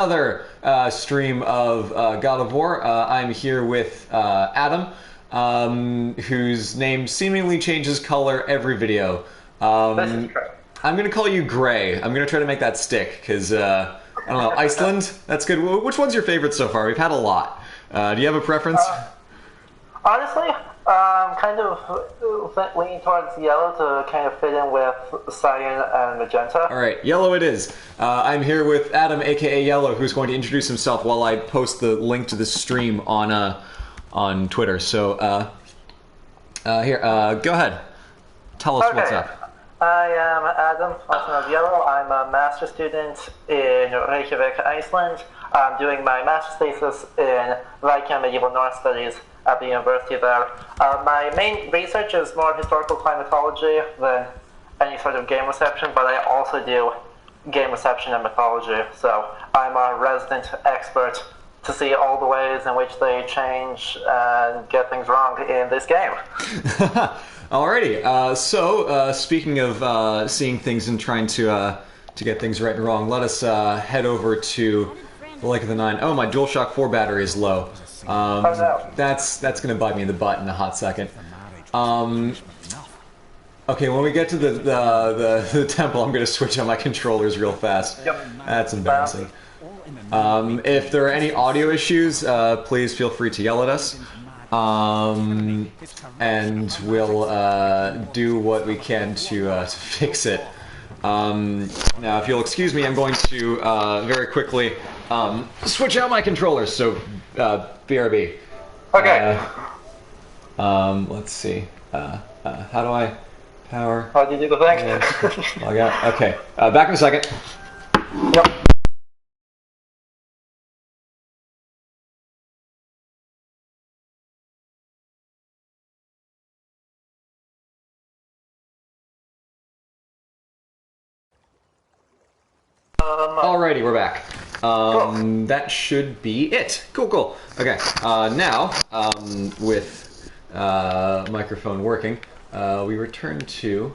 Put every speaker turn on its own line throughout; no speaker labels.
Another stream of God of War. I'm here with Adam, whose name seemingly changes color every video. I'm going to call you Gray. I'm going to try to make that stick, because, I don't know, Iceland? That's good. Which one's your favorite so far? We've had a lot. Do you have a preference?
Honestly, kind of leaning towards yellow to kind of fit in with cyan and magenta.
Alright, yellow it is. I'm here with Adam, aka Yellow, who's going to introduce himself while I post the link to the stream on Twitter. So, here, go ahead. Tell us what's up.
I am Adam, also known as Yellow. I'm a master's student in Reykjavik, Iceland. I'm doing my master's thesis in Viking Medieval North Studies at the university there. My main research is more historical climatology than any sort of game reception, but I also do game reception and mythology. So I'm a resident expert to see all the ways in which they change and get things wrong in this game.
Alrighty, so speaking of seeing things and trying to get things right and wrong, let us head over to the Lake of the Nine. Oh, my DualShock 4 battery is low.
Oh no.
That's going to bite me in the butt in a hot second. Okay, when we get to the temple, I'm going to switch on my controllers real fast.
Yep.
That's embarrassing. If there are any audio issues, please feel free to yell at us. And we'll do what we can to fix it. Now, if you'll excuse me, I'm going to very quickly switch out my controllers. So, BRB.
Okay.
Let's see. How do I power?
How do you do the thing?
Log out. Okay. Back in a second.
Yep.
Alrighty, we're back.
Cool.
That should be it. Cool. Okay, now, with microphone working, we return to...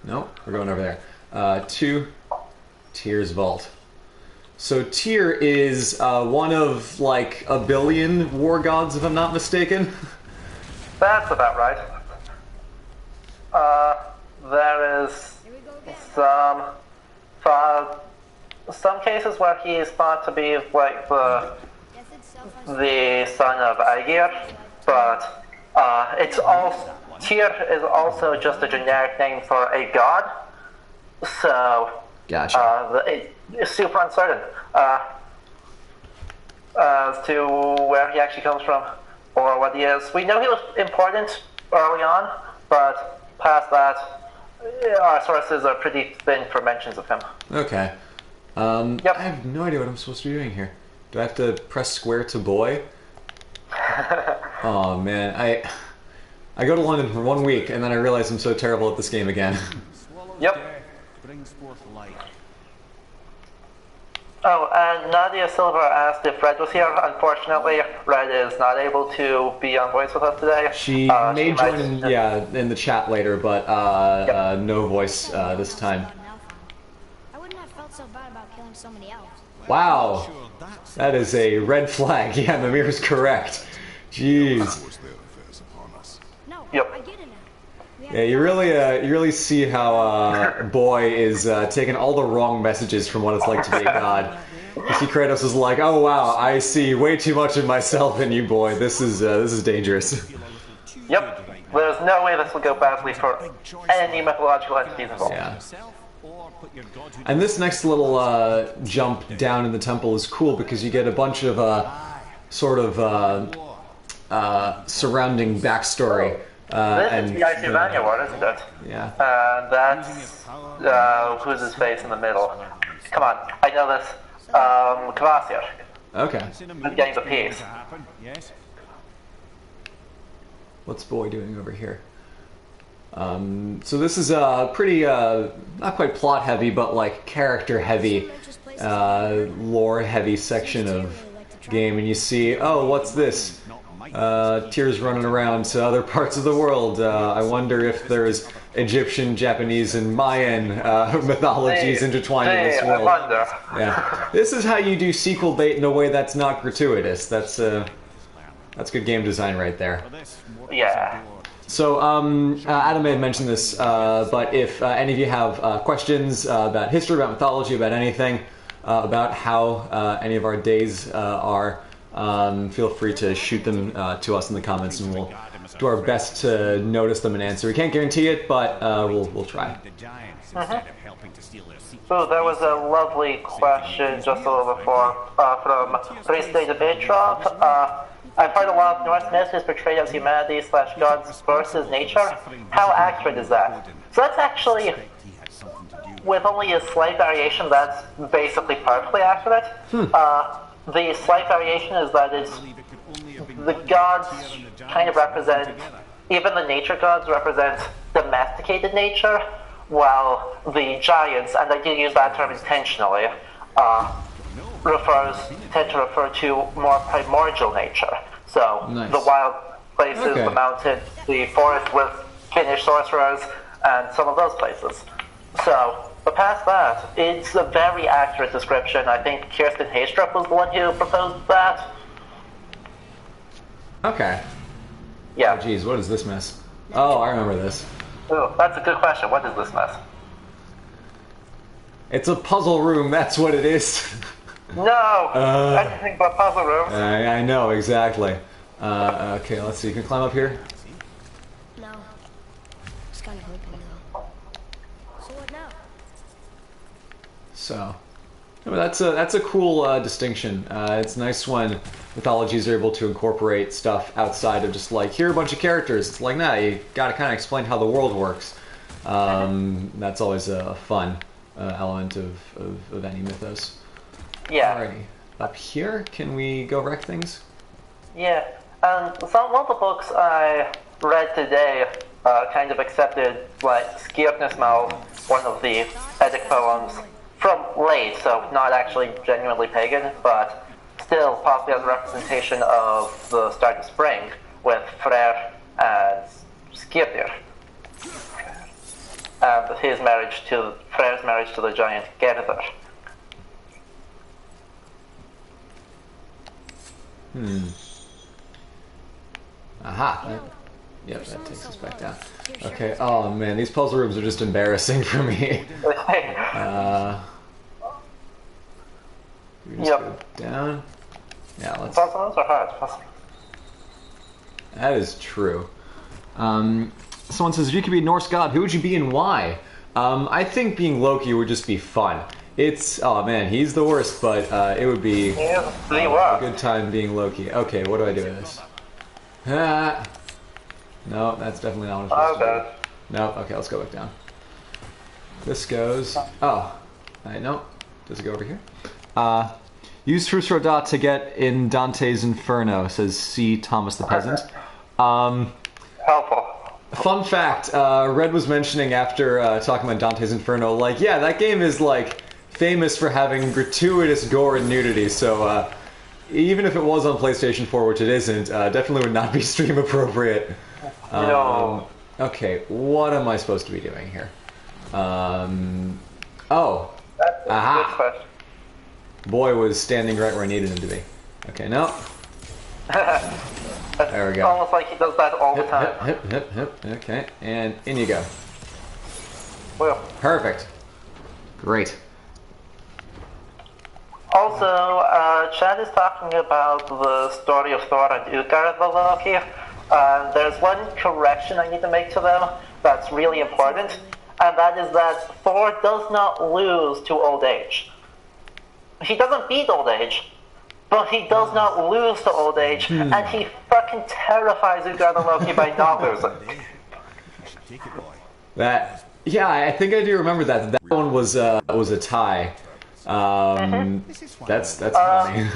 No, we're going over there. To Tyr's Vault. So Tyr is one of, like, a billion war gods, if I'm not mistaken.
That's about right. There is some cases where he is thought to be like the son of Aegir, but it's all Tyr is also just a generic name for a god. So
Gotcha.
It's super uncertain as to where he actually comes from or what he is. We know he was important early on, but past that, our sources are pretty thin for mentions of him.
Okay.
Yep.
I have no idea what I'm supposed to be doing here. Do I have to press square to boy? Oh man, I go to London for 1 week and then I realize I'm so terrible at this game again.
Yep. Oh, and Nadia Silver asked if Red was here. Unfortunately, Red is not able to be on voice with us today.
She may join in the chat later, but
Yep.
No voice this time.
I wouldn't have felt so bad about killing so many elves.
Wow, that is a red flag. Yeah, Mimir's correct. Jeez.
No,
Yep.
I get it now.
Yeah, you really see how Boy is taking all the wrong messages from what it's like to be a god. You see Kratos is like, oh wow, I see way too much of myself in you, Boy. This is dangerous.
Yep. There's no way this will go badly for any mythological entities involved.
Yeah. And this next little jump down in the temple is cool because you get a bunch of sort of surrounding backstory.
This is the Isuvania War, isn't it?
Yeah.
That's who's his face in the middle? Come on, I know this. Kvasir.
Okay.
Who's getting the piece?
What's Boy doing over here? So this is a pretty, not quite plot heavy, but like character heavy, lore heavy section of game, and you see, oh, what's this? Tyr's running around to other parts of the world. I wonder if there's Egyptian, Japanese, and Mayan mythologies intertwined in this world.
Wonder.
Yeah, this is how you do sequel bait in a way that's not gratuitous. That's good game design right there.
Yeah.
So, Adam may have mentioned this, but if any of you have questions about history, about mythology, about anything, about how any of our days are, feel free to shoot them to us in the comments, and we'll do our best to notice them and answer. We can't guarantee it, but we'll try.
So there was a lovely question just a little before from Three-State Debate Drop. I've heard a lot of Norse myths is portrayed as humanity / gods versus nature. How accurate is that? So that's actually, with only a slight variation, that's basically perfectly accurate. The slight variation is that it's the gods kind of represent, even the nature gods represent domesticated nature, while the giants, and I do use that term intentionally, tend to refer to more primordial nature. So
Nice.
the wild places,
Okay.
the mountain, the forest with Finnish sorcerers, and some of those places. So, but past that, it's a very accurate description. I think Kirsten Haystrup was the one who proposed that.
Okay.
Yeah.
Oh, geez, what is this mess? Oh, I remember this.
Ooh, that's a good question. What is this mess?
It's a puzzle room. That's what it is.
No! Anything but puzzle rooms.
I know exactly. Okay, let's see. You can climb up here.
No. Just kind of hoping though. So what now?
So, that's a cool distinction. It's nice when mythologies are able to incorporate stuff outside of just like, here are a bunch of characters. It's like, nah, you gotta kind of explain how the world works. That's always a fun element of any mythos.
Yeah.
Alrighty. Up here, can we go wreck things?
Yeah. One of the books I read today kind of accepted, like, Skirtnesmal, one of the Eddic poems, from late, so not actually genuinely pagan, but still possibly as a representation of the start of spring, with Freyr and Skirnir. And Freyr's marriage to the giant Gerður.
Aha. Yep, that takes us back down. Okay, oh man, these puzzle rooms are just embarrassing for me. We just go down. Yeah, let's...
Puzzles are hard.
That is true. Someone says, if you could be a Norse god, who would you be and why? I think being Loki would just be fun. Oh man, he's the worst, but it would be a good time being Loki. Okay, what do I do with this? No, that's definitely not what I'm supposed to do. No, okay, let's go back down. This goes... Oh, no. Does it go over here? Use Fruit Dot to get in Dante's Inferno, says C. Thomas the Peasant.
Helpful.
Fun fact, Red was mentioning after talking about Dante's Inferno, like, yeah, that game is, like, famous for having gratuitous gore and nudity, so even if it was on PlayStation 4, which it isn't, definitely would not be stream appropriate.
No.
Okay, what am I supposed to be doing here? Oh.
That's a
Aha.
good question.
Boy was standing right where I needed him to be. Okay, no. There we go.
Almost like he does that all the time.
Hip. Okay, and in you go.
Well.
Perfect. Great.
Also, Chad is talking about the story of Thor and Utgard the Loki. There's one correction I need to make to them that's really important, and that is that Thor does not lose to old age. He doesn't beat old age, but he does not lose to old age, and he fucking terrifies Utgard the Loki by not losing.
Yeah, I think I do remember that. That one was a tie. That's funny.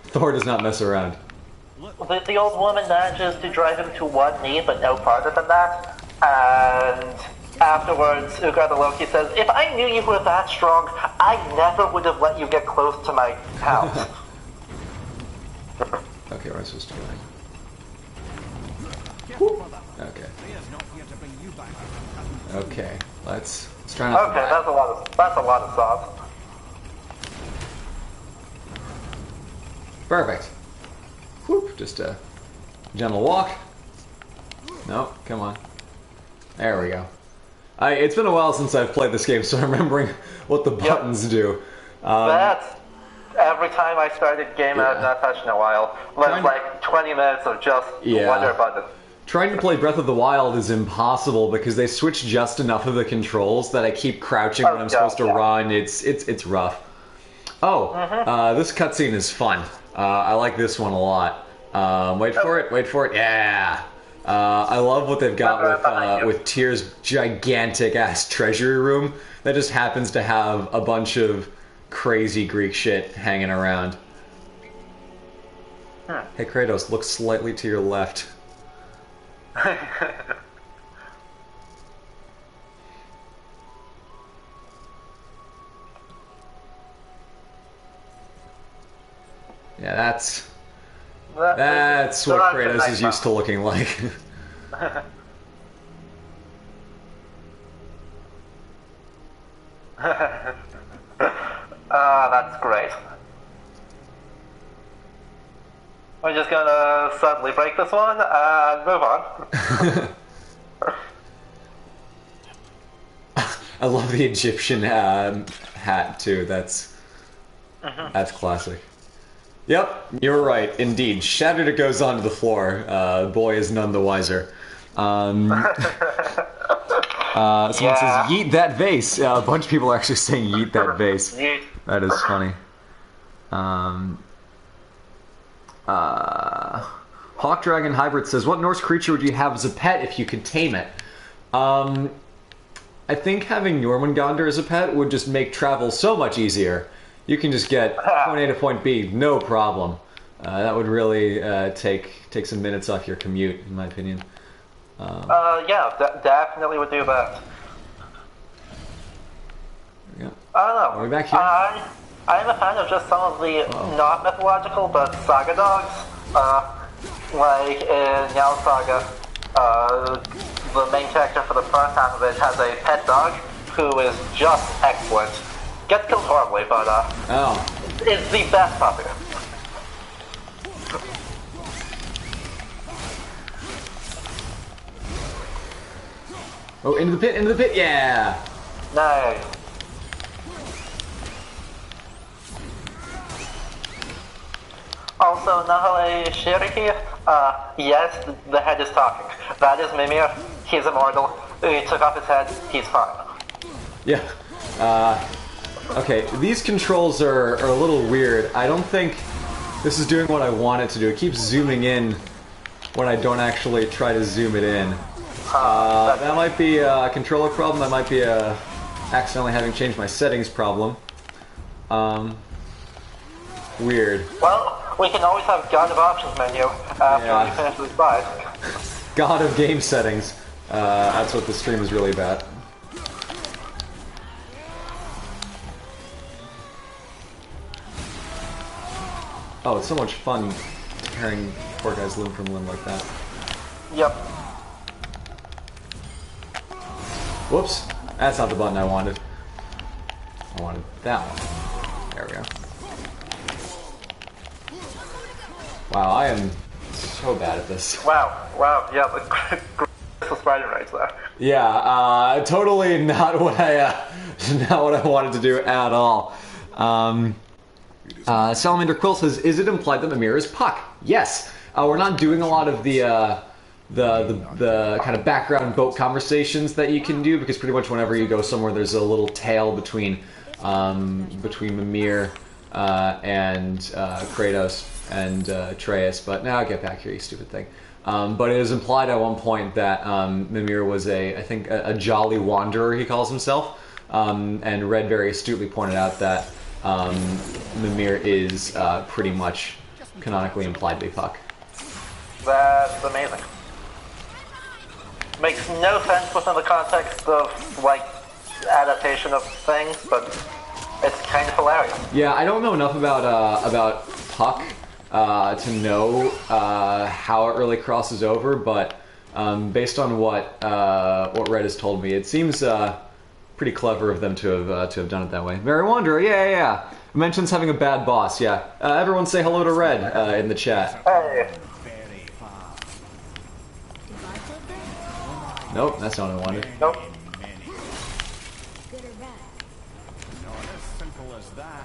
Thor does not mess around.
The old woman manages to drive him to one knee, but no farther than that. And afterwards, Utgard the Loki says, "If I knew you were that strong, I never would have let you get close to my house."
Okay, where am I supposed to go? Okay. Okay. Let's try not to
Okay,
die.
that's a lot of sauce.
Perfect. Whoop, just a gentle walk. No, come on. There we go. It's been a while since I've played this game, so I'm remembering what the buttons do.
That's every time I started game I have not touched in a while.
Trying-
Like 20 minutes of just
Yeah.
wonder buttons.
Trying to play Breath of the Wild is impossible because they switch just enough of the controls that I keep crouching when I'm supposed to run. It's rough. Oh, this cutscene is fun. I like this one a lot. Wait for it. Yeah. I love what they've got with Tyr's gigantic ass treasury room that just happens to have a bunch of crazy Greek shit hanging around. Hey Kratos, look slightly to your left. Yeah, that's what Kratos is used to looking like.
That's great. We're just gonna suddenly break this one and move on.
I love the Egyptian hat too. That's classic. Yep, you're right. Indeed, shattered it goes onto the floor. Boy is none the wiser. Someone says, "Yeet that vase." A bunch of people are actually saying, "Yeet that vase."
Yeet.
That is funny. Hawk Dragon Hybrid says, "What Norse creature would you have as a pet if you could tame it?" I think having Jormungandr as a pet would just make travel so much easier. You can just get point A to point B, no problem. That would really take some minutes off your commute, in my opinion.
Yeah, definitely would do that.
Yeah.
I don't know.
Are we back here?
I'm a fan of just some of the not mythological but saga dogs. Like in Yao Saga, the main character for the first half of it has a pet dog who is just excellent. Gets killed horribly, but is the best puppy.
Oh, into the pit, yeah!
Nice. Also, Nahale Shiriki, yes, the head is talking. That is Mimir. He's immortal. He took off his head. He's fine.
Yeah. Okay, these controls are a little weird. I don't think this is doing what I want it to do. It keeps zooming in when I don't actually try to zoom it in. That might be a controller problem. That might be a accidentally having changed my settings problem. Weird.
Well, we can always have God of Options menu after we finish this fight.
God of game settings. That's what the stream is really about. Oh, it's so much fun tearing poor guys limb from limb like that.
Yep.
Whoops. That's not the button I wanted. I wanted that one. There we go. Wow, I am so bad at this.
Wow, yeah, the spider right there.
Yeah, totally not what I wanted to do at all. Salamander Quill says, "Is it implied that Mimir is Puck?" Yes. We're not doing a lot of the kind of background boat conversations that you can do, because pretty much whenever you go somewhere, there's a little tail between Mimir and Kratos and Atreus. But now get back here, you stupid thing. But it is implied at one point that Mimir was I think a jolly wanderer, he calls himself. And Red very astutely pointed out that Mimir is pretty much canonically implied to be Puck.
That's amazing. Makes no sense within the context of, like, adaptation of things, but it's kind of hilarious.
Yeah, I don't know enough about Puck to know how it really crosses over, but Based on what Red has told me, it seems pretty clever of them to have done it that way. Mary Wanderer, yeah. Mentions having a bad boss, yeah. Everyone say hello to Red in the chat.
Hey.
Nope, that's not what I wanted.
Nope.
Good or bad?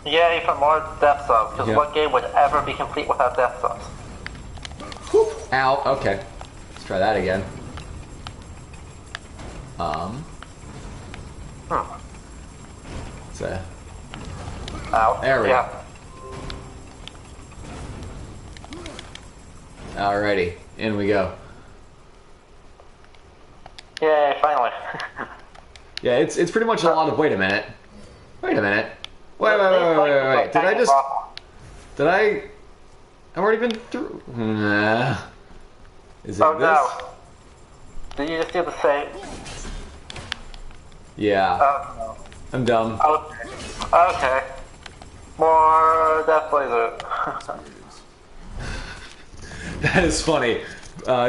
Yay for more death subs, because
Yeah.
what game would ever be complete without death subs?
Ow, okay. Let's try that again. It's a...
Ow.
There we go.
Yeah.
Alrighty, in we go.
Yay, finally.
Yeah, it's pretty much a lot of... Wait a minute. Wait. Did I just... Did I... I've already been through... Is it
Oh
this?
no. Did you just do the same?
Yeah.
Oh
I'm dumb.
no. Okay. More Death Blazer.
That is funny.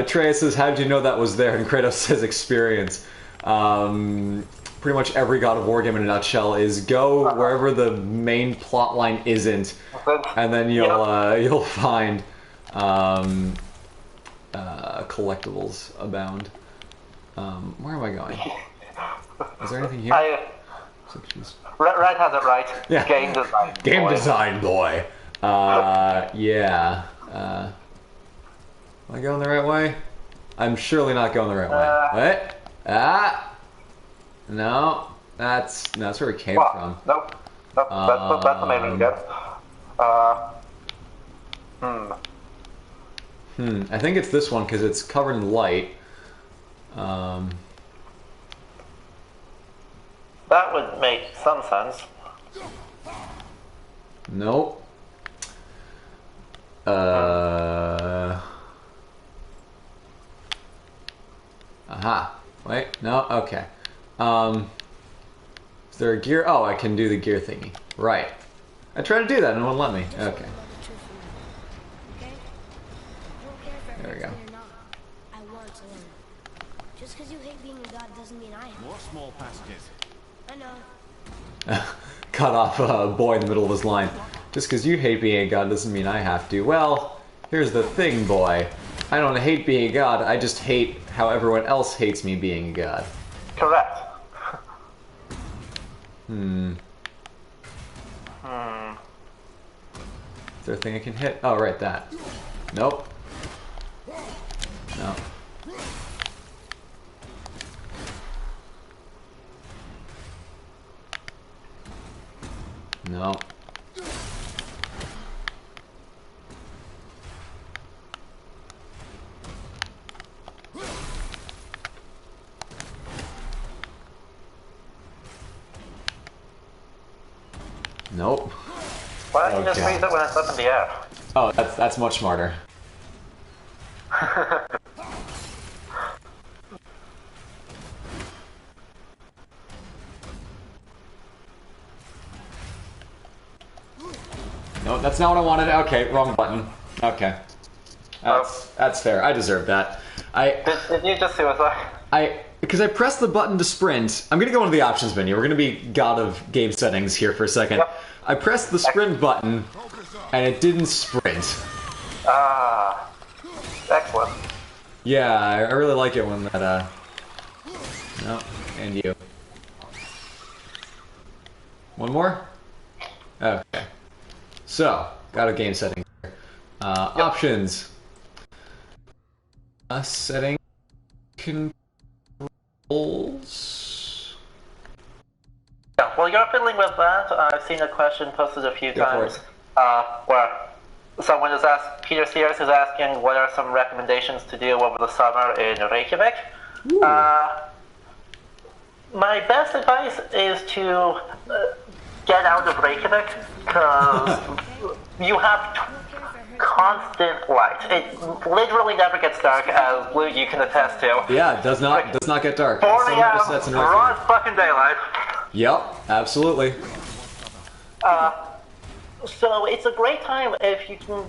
Trey says, how did you know that was there? And Kratos says, experience. Pretty much every God of War game in a nutshell is go wherever the main plot line isn't, and then you'll find collectibles abound. Where am I going? Is there anything here?
Red has it right.
Yeah.
Game design.
Game
boy.
design, boy. Yeah. Am I going the right way? I'm surely not going the right way. What? No. That's where it came from.
Nope. That's amazing. Good.
I think it's this one because it's covered in light.
That would make some sense.
Nope. Aha. Wait, no, okay. Is there a gear? Oh, I can do the gear thingy. Right. I tried to do that and it wouldn't let me. Okay. There we go.
I want to learn. Just because you hate being a god doesn't mean I have.
More small passages.
I know.
Cut off a boy in the middle of his line. Just because you hate being a god doesn't mean I have to. Well, here's the thing, boy. I don't hate being a god, I just hate how everyone else hates me being a god.
Correct.
Is there a thing I can hit? Oh, right, that. Nope. No. No. Nope.
Why don't you just
Okay.
freeze it when it's up in the air?
Oh, that's much smarter. No, that's not what I wanted. Okay, wrong button. Okay. That's fair. I deserve that.
Did you just suicide?
Because I pressed the button to sprint. I'm gonna go into the options menu. We're gonna be god of game settings here for a second.
Yep.
I pressed the sprint button, and it didn't sprint.
Ah. Excellent.
Yeah, I really like it when that, No, and you. One more? Okay. So, got a game setting here. Options. Setting controls.
Yeah, well, you're fiddling with that. I've seen a question posted a few
Go for
times where someone is Peter Sears is asking what are some recommendations to do over the summer in Reykjavik. My best advice is to get out of Reykjavik because you have constant light. It literally never gets dark, as Blue you can attest to.
Yeah, it does not get dark.
4
Some
a.m.
of the sets in
raw
Reykjavik.
as fucking daylight.
Yep, absolutely.
So it's a great time if you can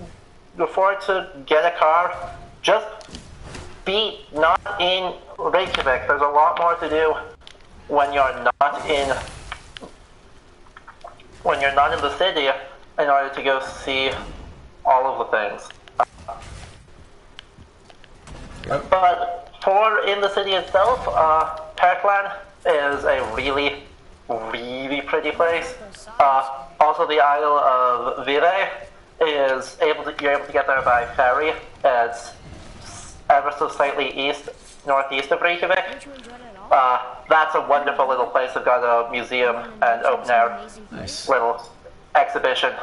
afford to get a car. Just not in Reykjavik. There's a lot more to do when you're not in the city in order to go see all of the things.
Yep.
But for in the city itself, Perkland is a really, really pretty place. Also, the Isle of Vire you're able to get there by ferry. It's ever so slightly northeast of Reykjavik.
Didn't you enjoy it at all?
That's a wonderful little place. They've got a museum and open air
Nice.
little exhibition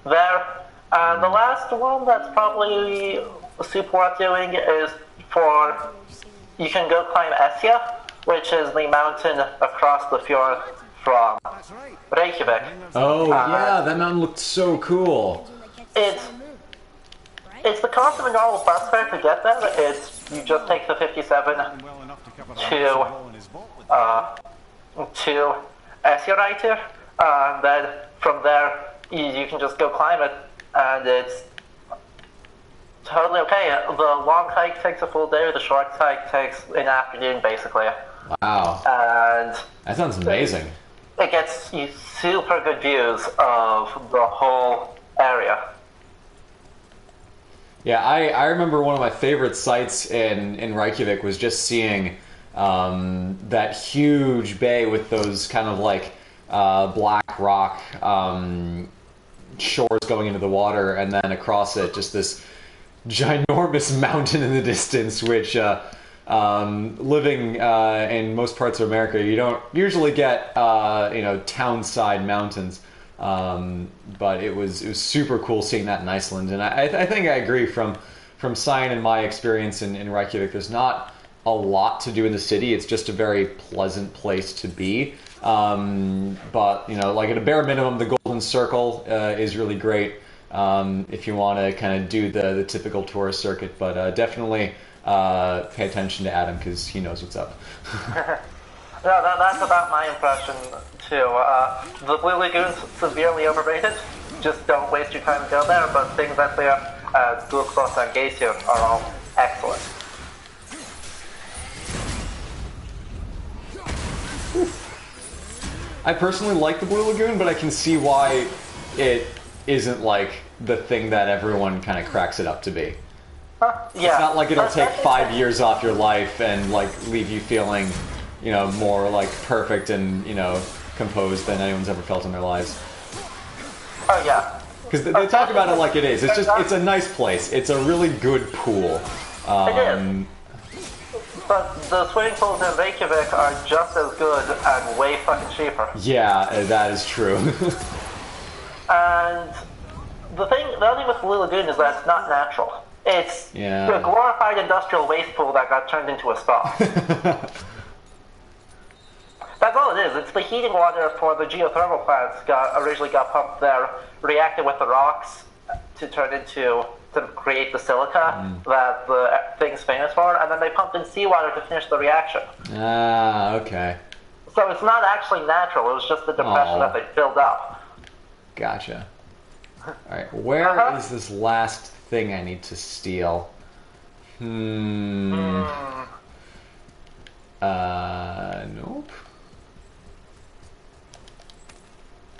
there. And the last one that's probably super worth doing is you can go climb Esja, which is the mountain across the fjord from Reykjavik.
Oh, yeah, that mountain looked so cool.
It's the cost of a normal bus fare to get there. You just take the 57 to Esja, and then from there you can just go climb it, and it's totally okay. The long hike takes a full day, the short hike takes an afternoon, basically.
Wow.
And
That sounds amazing.
it gets you super good views of the whole area.
Yeah, I remember one of my favorite sights in Reykjavik was just seeing that huge bay with those kind of like black rock shores going into the water, and then across it just this ginormous mountain in the distance, which living in most parts of America, you don't usually get townside mountains. But it was super cool seeing that in Iceland, and I think I agree from Cyan and my experience in Reykjavik. There's not a lot to do in the city. It's just a very pleasant place to be. But like at a bare minimum, the Golden Circle is really great if you want to kind of do the typical tourist circuit. But definitely pay attention to Adam because he knows what's up.
Yeah, that's about my impression too. The Blue Lagoon's severely overrated. Just don't waste your time to go there, but things that there, Gullfoss and Geysir are all excellent.
I personally like the Blue Lagoon, but I can see why it isn't like the thing that everyone kind of cracks it up to be.
Yeah.
It's not like it'll take 5 years off your life and like leave you feeling more like perfect and, composed than anyone's ever felt in their lives.
Oh yeah.
Because they talk about it like it is. It's a nice place. It's a really good pool.
It is. But the swimming pools in Reykjavik are just as good and way fucking cheaper.
Yeah, that is true.
And the other thing with Blue Lagoon is that it's not natural. It's a glorified industrial waste pool that got turned into a spa. That's all it is. It's the heating water for the geothermal plants originally got pumped there, reacted with the rocks to create the silica that the thing's famous for, and then they pumped in seawater to finish the reaction.
Ah, okay.
So it's not actually natural. It was just the depression that they filled up.
Gotcha. All right, where is this last thing I need to steal? Nope.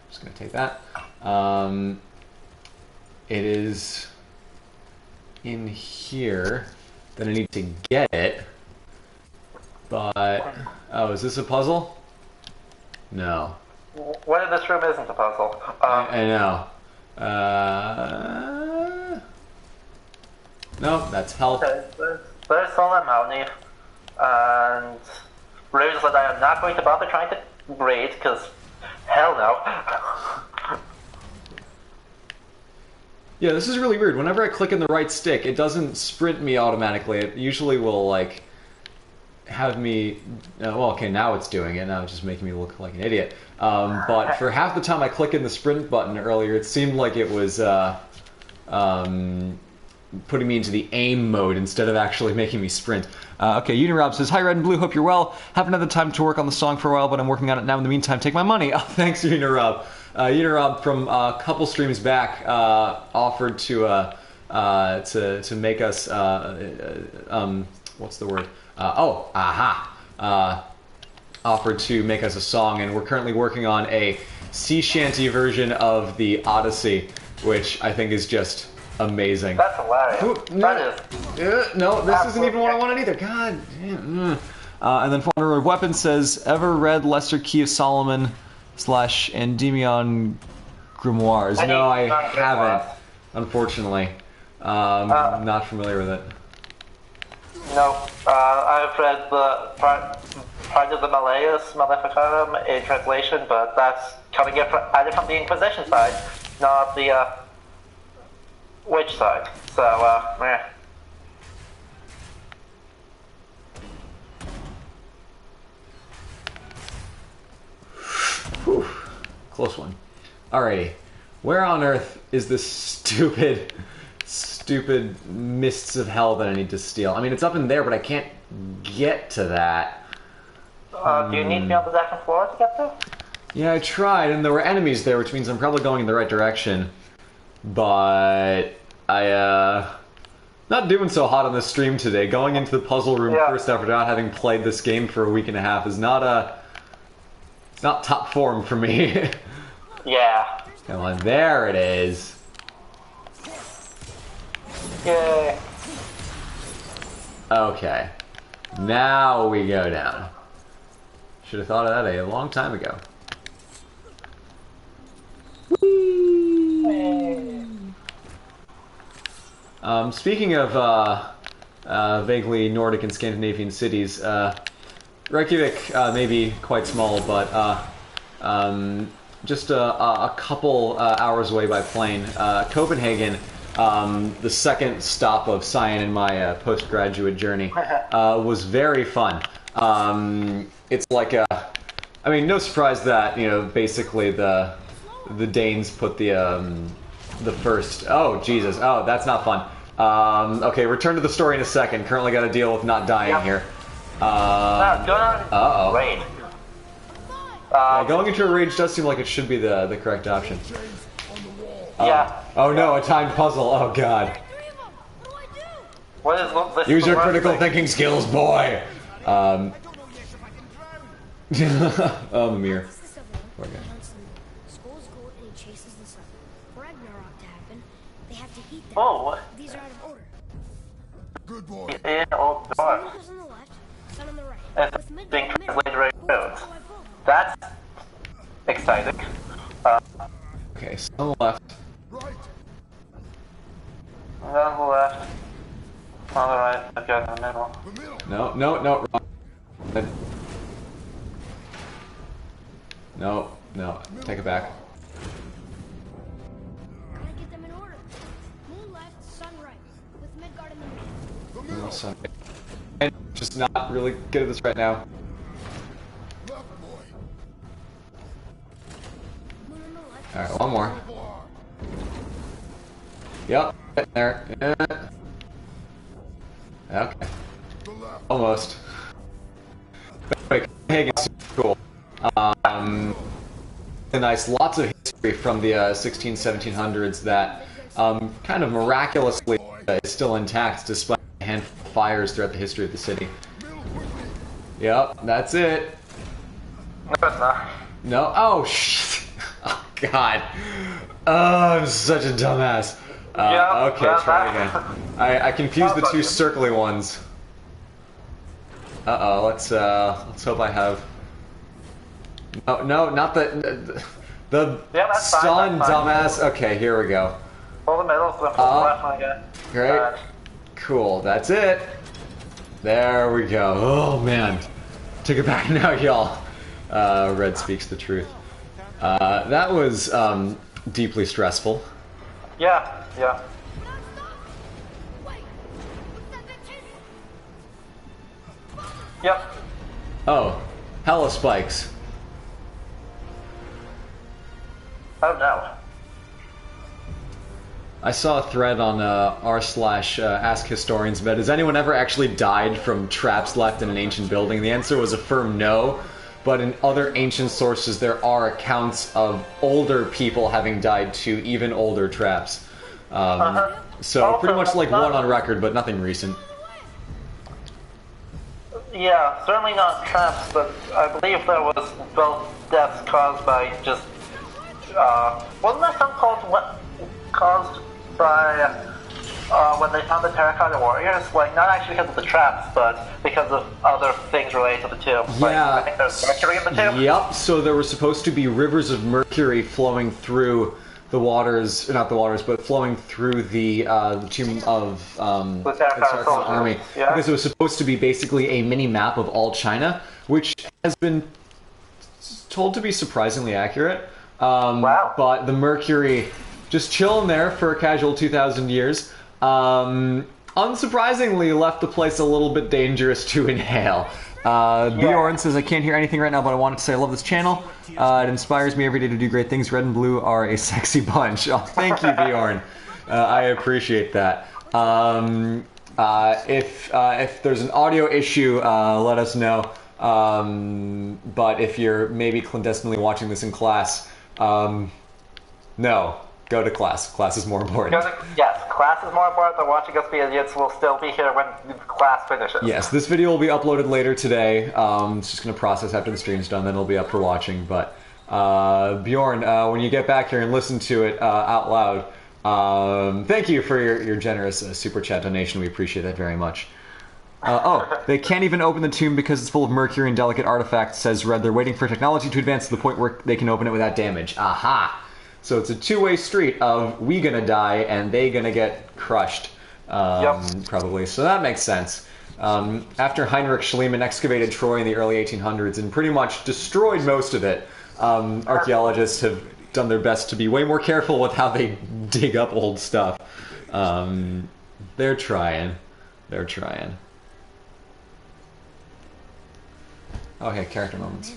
Just gonna take that. It is in here. Then I need to get it. But is this a puzzle? No.
What if this room isn't a puzzle?
I know. No, that's health.
Okay, there's Solemnity, and Rage said I am not going to bother trying to raid, because hell no.
Yeah, this is really weird. Whenever I click in the right stick, it doesn't sprint me automatically. It usually will, like, have me... well, okay, now it's doing it. Now it's just making me look like an idiot. But for half the time I click in the sprint button earlier, it seemed like it was putting me into the aim mode instead of actually making me sprint. Okay, Unirob says, "Hi, Red and Blue, hope you're well. Haven't had the time to work on the song for a while, but I'm working on it now. In the meantime, take my money." Oh, thanks, Unirob. Unirob from a couple streams back offered to make us what's the word? Offered to make us a song, and we're currently working on a sea shanty version of the Odyssey, which I think is just amazing.
That's hilarious.
Ooh, no, no, this isn't even what I
Absolutely.
wanted either. God damn. And then Founder of Weapons says, ever read Lesser Key of Solomon / Endymion Grimoires? No, I haven't, unfortunately. Not familiar with it.
No, I've read the part of the Malleus Maleficarum in translation, but that's coming in from, either from the Inquisition side, not the witch side. So, meh.
Whew. Close one. Alrighty. Where on earth is this stupid mists of hell that I need to steal? I mean, it's up in there, but I can't get to that.
Do you need to be on the second floor to get there?
Yeah, I tried, and there were enemies there, which means I'm probably going in the right direction. But not doing so hot on the stream today. Going into the puzzle room first after not having played this game for a week and a half is not top form for me.
Yeah.
Come on, there it is.
Yay.
Okay. Now we go down. Should have thought of that a long time ago. Speaking of vaguely Nordic and Scandinavian cities, Reykjavik may be quite small, but just a couple hours away by plane. Copenhagen, the second stop of Cyan in my postgraduate journey, was very fun. It's like I mean, no surprise that basically the Danes put the first. Oh Jesus! Oh, that's not fun. Okay, return to the story in a second. Currently, got to deal with not dying here. Uh-oh.
Raid.
Going into a rage does seem like it should be the correct option.
Yeah.
Oh no, a timed puzzle. Oh god.
What is this?
Use your critical thinking skills, boy. Oh, the mirror. Poor guy.
School's gold and he chases the sun. For Ragnarok to happen, they have to heat them.
Oh,
These are out of order.
Good boy.
in old door.
Sun goes on the left, sun on the right.
It's
With midnight
being
in the middle.
translated right roads.
Oh, I vote.
That's exciting.
Okay, so on the left.
Right.
On the left. On the right. Okay, in the middle.
The middle.
No, wrong. No, take it back.
Gotta get them in order. Moon left, sun right. With Midgard in the middle.
The middle.
No, son. And just not really good at this right now.
Left boy.
Moon on the left.
Alright, one more.
Bar.
Yep, getting there. Okay,
The left.
almost. Anyway, Copenhagen's super cool. Nice, lots of history from the 16, 1700s that kind of miraculously is still intact despite a handful of fires throughout the history of the city.
Middle quickly.
Yep, that's it.
No, it's not.
No, oh shit. Oh god. Oh, I'm such a dumbass.
Yeah,
Okay,
yeah,
try
that-
again. I confused the two circly ones. Uh-oh, let's hope I have... No, not the
Yeah, that's fine,
sun,
that's fine.
dumbass. Okay, here we go.
Pull the middle, then pull the left one again.
Great. Cool, that's it. There we go. Oh man. Take it back now, y'all. Red speaks the truth. That was deeply stressful.
Yeah.
Wait! What's that big chasing?
Yep.
Oh, hella spikes.
Oh no.
I saw a thread on r/Ask Historians about has anyone ever actually died from traps left in an ancient building? The answer was a firm no, but in other ancient sources there are accounts of older people having died to even older traps. So pretty much like one on record, but nothing recent.
Yeah, certainly not traps, but I believe there was both deaths caused by just, wasn't there some caused by, when they found the Terracotta Warriors? Like, not actually because of the traps, but because of other things related to the two. Like,
Yeah.
I think there's mercury in the two?
Yep, so there were supposed to be rivers of mercury flowing through the waters, not the waters, but flowing through the tomb of
The Terracotta
Sarkhan's army.
soldiers, yeah?
Because it was supposed to be basically a mini map of all China, which has been told to be surprisingly accurate.
Wow.
But the mercury just chilling there for a casual 2,000 years. Unsurprisingly, left the place a little bit dangerous to inhale. Bjorn says, I can't hear anything right now, but I wanted to say I love this channel. It inspires me every day to do great things. Red and blue are a sexy bunch. Oh, thank you, Bjorn. I appreciate that. If there's an audio issue, let us know. But if you're maybe clandestinely watching this in class, no. Go to class. Class is more important.
Yes, class is more important than watching us be idiots. We'll still be here when class finishes.
Yes, this video will be uploaded later today. It's just going to process after the stream's done, then it'll be up for watching. But Bjorn, when you get back here and listen to it out loud, thank you for your generous super chat donation. We appreciate that very much. They can't even open the tomb because it's full of mercury and delicate artifacts, says Red. They're waiting for technology to advance to the point where they can open it without damage. Aha! So it's a two-way street of we gonna die and they gonna get crushed, probably. So that makes sense. After Heinrich Schliemann excavated Troy in the early 1800s and pretty much destroyed most of it, archaeologists have done their best to be way more careful with how they dig up old stuff. They're trying. They're trying. Oh, hey, character moments.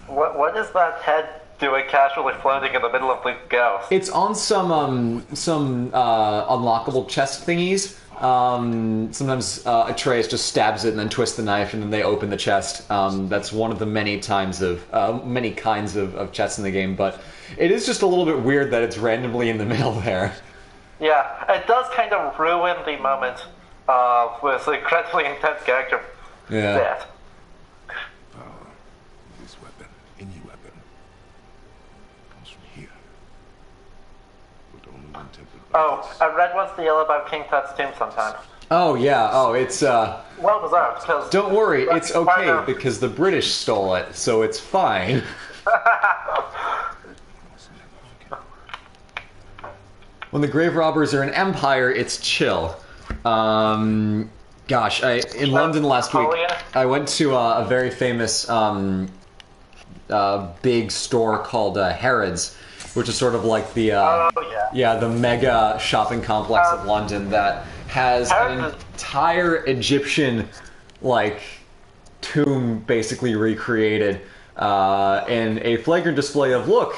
What is that head doing casually floating in the middle of the ghost?
It's on some unlockable chest thingies. Sometimes Atreus just stabs it and then twists the knife and then they open the chest. That's one of the many kinds of chests in the game, but it is just a little bit weird that it's randomly in the middle there.
Yeah, it does kind of ruin the moment with an incredibly intense character.
Yeah.
Death.
This weapon, any weapon, comes from here. But only when tempered by
Oh,
this.
I read once the yell about King Tut's tomb sometime.
Oh yeah. Oh, it's
Well deserved, because...
Don't worry, it's okay because the British stole it, so it's fine. When the grave robbers are an empire, it's chill. Gosh, in London last week, I went to a very famous big store called Harrods, which is sort of like the the mega shopping complex of London that has an entire Egyptian tomb basically recreated, and a flagrant display of, look,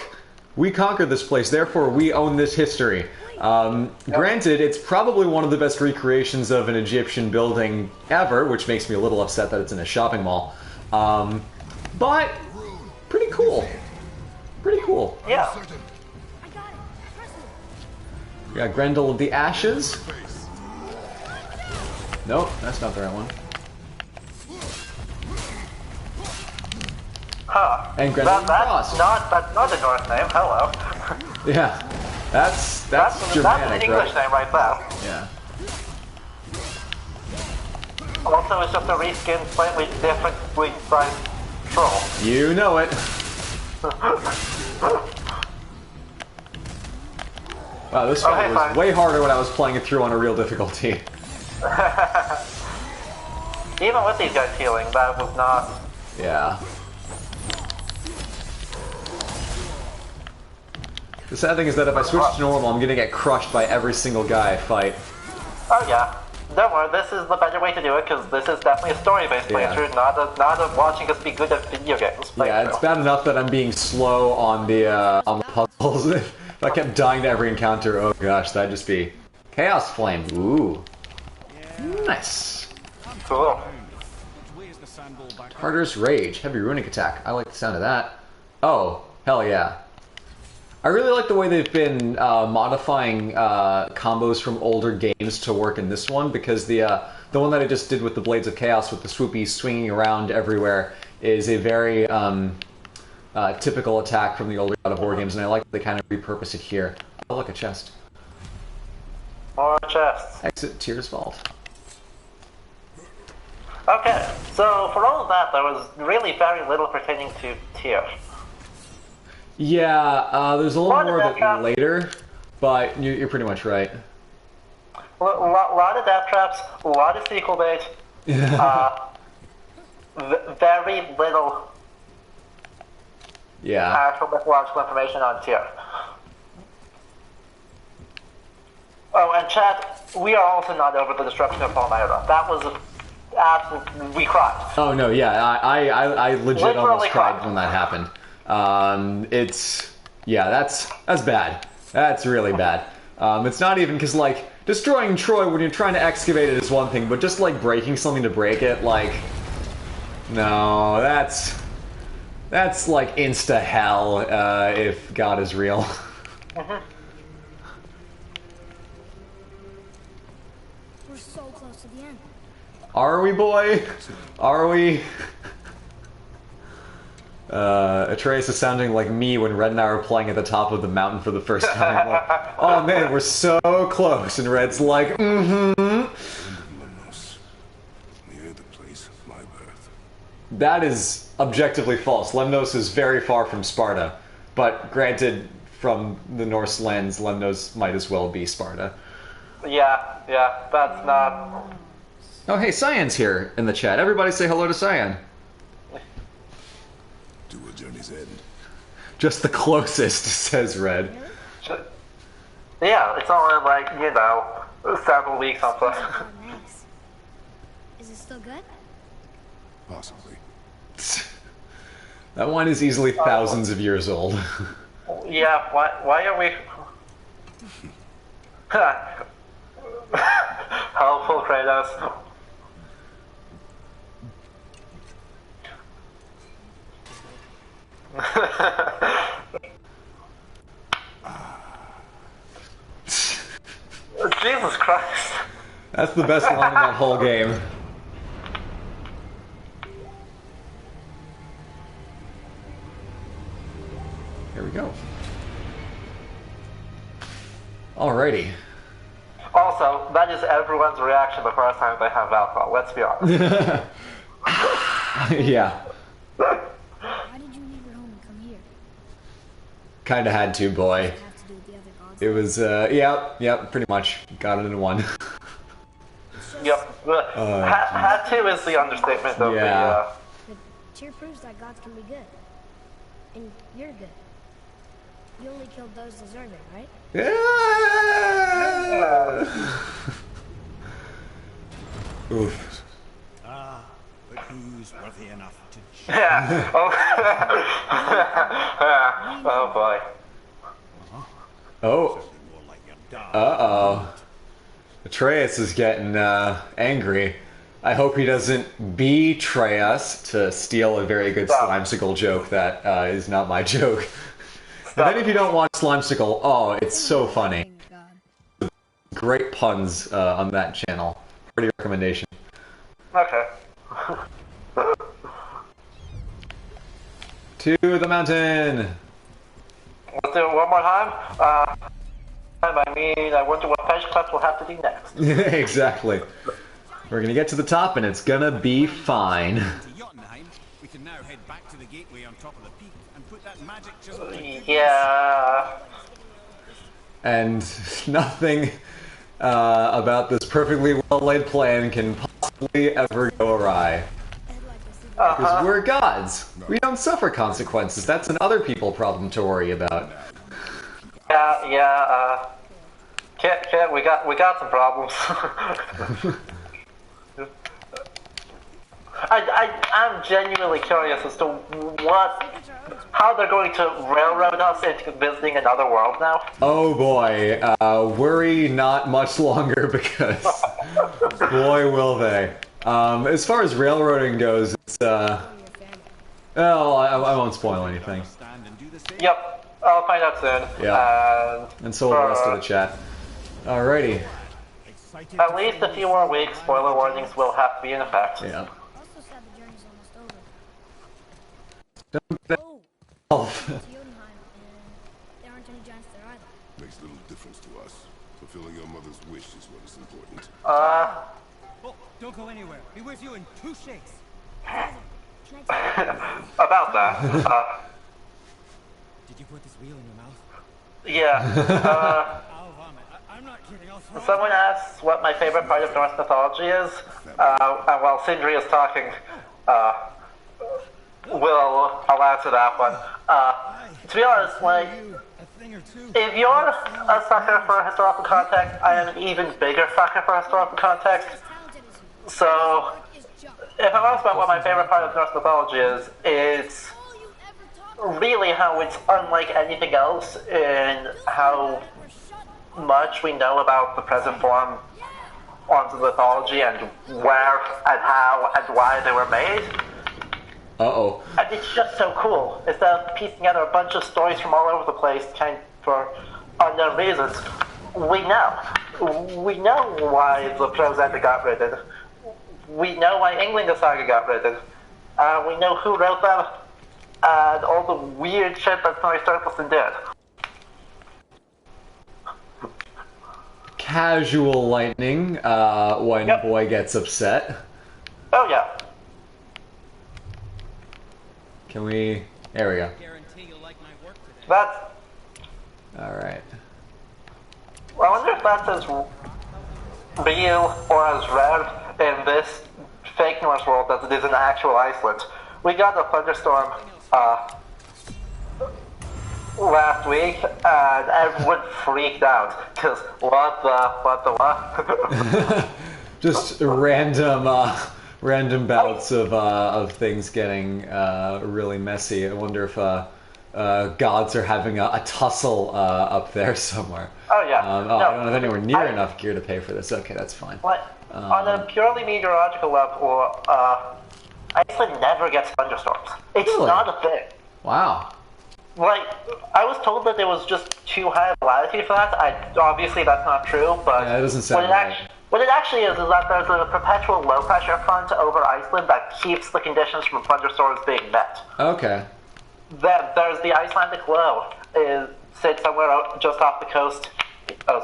we conquered this place, therefore we own this history. Granted, it's probably one of the best recreations of an Egyptian building ever, which makes me a little upset that it's in a shopping mall. But pretty cool. Pretty cool.
Yeah.
I got it. Trust me.
We got Grendel of the Ashes. Nope, that's not the right one.
Huh.
And Grendel of the
That's
Frost.
not a Norse name. Hello.
Yeah. That's
That's
Germanic,
an English
right?
name right there.
Yeah.
Also, it's just a reskinned, slightly differently sized troll.
You know it. Wow, this fight was
fine.
way harder when I was playing it through on a real difficulty.
Even with these guys healing, that was not...
Yeah. The sad thing is that if I switch to normal, I'm gonna get crushed by every single guy I fight.
Oh yeah. Don't worry, this is the better way to do it, because this is definitely a story-based
Yeah.
playthrough, not a watching us be good at video games playthrough.
Yeah, it's bad enough that I'm being slow on the puzzles. If I kept dying to every encounter, oh gosh, that'd just be Chaos Flame. Ooh. Nice.
Cool.
Tartarus Rage. Heavy Runic Attack. I like the sound of that. Oh, hell yeah. I really like the way they've been modifying combos from older games to work in this one, because the one that I just did with the Blades of Chaos with the swoopies swinging around everywhere is a very typical attack from the older God of War games, and I like that they kind of repurpose it here. Oh, look, a chest.
More chests.
Exit Tyr's Vault.
Okay, so for all of that, there was really very little pertaining to Tyr.
Yeah, there's a little more of it
Trap.
later, but you're pretty much right.
Lot of death traps, a lot of sequel bait, very little actual mythological information on Tyr. Oh, and chat, we are also not over the destruction of Palmyra. That was absolute. We cried.
Oh no, yeah, I legit
Literally
almost cried
cried.
when that happened. That's bad. That's really bad. It's not even because, like, destroying Troy when you're trying to excavate it is one thing, but just like breaking something to break it, like, no, that's like insta hell if God is real.
We're so close to the end.
Are we, boy? Are we? Atreus is sounding like me when Red and I were playing at the top of the mountain for the first time. Like, oh man, we're so close, and Red's like, mm-hmm.
Lemnos, near the place of my birth.
That is objectively false. Lemnos is very far from Sparta, but granted, from the Norse lens, Lemnos might as well be Sparta.
Yeah, that's not.
Oh hey, Cyan's here in the chat. Everybody say hello to Cyan.
To a journey's end.
Just the closest, says Red.
Yeah, it's only like, several weeks on plus.
Oh, nice. Is it still good?
Possibly.
That wine is easily thousands of years old.
Yeah, why are we... Helpful, Kratos. Jesus Christ.
That's the best line in that whole game. Here we go. Alrighty.
Also, that is everyone's reaction the first time they have alcohol, let's be honest.
Yeah.
Why did you leave your home and come here?
Kinda had to, boy.
Have to do with the other gods.
It was, yep, pretty much. Got it in one.
Yep. Had to is the understatement of
Yeah.
But Tyr proves that gods can be good. And you're good. You only killed those deserving, right?
Yeah. Oof.
Ah, but who's worthy enough to judge?
Yeah. Oh boy.
Oh.
More like your dad.
Uh-oh. Atreus is getting angry. I hope he doesn't betray us, to steal a very good Slimesicle joke that is not my joke. And then if you don't watch Slimesicle, oh, it's so funny.
God.
Great puns on that channel. Pretty recommendation.
Okay.
To the mountain!
Let's do it one more time. I wonder what Page Clutch will have to do next.
Exactly. We're gonna get to the top and it's gonna be fine.
To Jotunheim, we can now head back to the gateway on top of the peak and put that magic chisel to
Yeah.
And nothing about this perfectly well-laid plan can possibly ever go awry. Because we're gods. We don't suffer consequences. That's an other people problem to worry about.
Yeah, Kit, we got some problems. I'm genuinely curious as to how they're going to railroad us into visiting another world now.
Oh boy, worry not much longer, because boy will they. As far as railroading goes, it's I won't spoil anything.
stand and do the same.
Yep. I'll find out soon.
Yeah. And so will the rest of the chat. Alrighty.
Excited
At
to
least
see
a few more weeks, spoiler warnings will have to be in effect.
Yeah.
Also sad the journey's almost over.
Oh.
It's Jotunheim, and there aren't any giants there either.
Makes little difference to us. Fulfilling your mother's wish is what is important.
Oh, don't go anywhere. Be with you in 2 shakes.
Can I tell you?
About that.
Did you put this wheel in your mouth?
Yeah.
I'll vomit. I'm not kidding. I'll throw
Someone asks what my favorite part of Norse mythology is, and while Sindri is talking, I'll answer that one. To be honest, like,
you a thing or two.
if you're a sucker for historical context, I am an even bigger sucker for historical context.
As talented as you.
So,
Is Jock.
if I'm asked about what my favorite part of Norse mythology is, it's
All you ever talk about.
really how it's unlike anything else in how
Never shut up.
much we know about the present forms of mythology and where and how and why they were made.
Uh-oh.
And it's just so cool. Instead of piecing together a bunch of stories from all over the place, kind of for unknown reasons, we know. We know why the prose Edda got written. We know why Englinga Saga got written. We know who wrote them, and all the weird shit that Snorri Sturluson did.
Casual lightning when
Yep.
boy gets upset.
Oh yeah.
Can we... There we go.
Guarantee you'll like my work today.
That's...
Alright.
I wonder if that's as real or as rare in this fake Norse world as it is in actual Iceland. We got a thunderstorm last week, and everyone freaked out because what the?
Just random bouts of things getting really messy. I wonder if gods are having a tussle up there somewhere.
Oh yeah.
I don't have anywhere near enough gear to pay for this. Okay, that's fine.
On a purely meteorological level, Iceland never gets thunderstorms. It's
Really?
not a thing.
Wow.
Like, I was told that it was just too high of latitude for that. Obviously that's not true, but
Yeah, it doesn't sound right.
what it actually is that there's a perpetual low-pressure front over Iceland that keeps the conditions from thunderstorms being met.
Okay.
There's the Icelandic low. It sits somewhere just off the coast,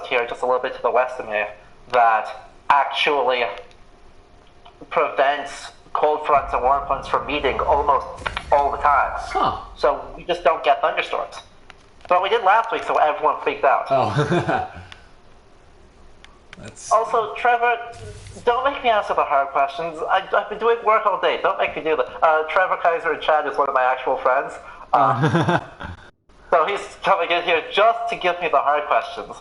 here, just a little bit to the west of me, that actually prevents cold fronts and warm fronts from meeting almost all the time.
Huh.
So we just don't get thunderstorms. But we did last week, so everyone freaked out.
Oh. That's...
Also, Trevor, don't make me answer the hard questions. I've been doing work all day. Don't make me do that. Trevor Kaiser in chat is one of my actual friends. So he's coming in here just to give me the hard questions.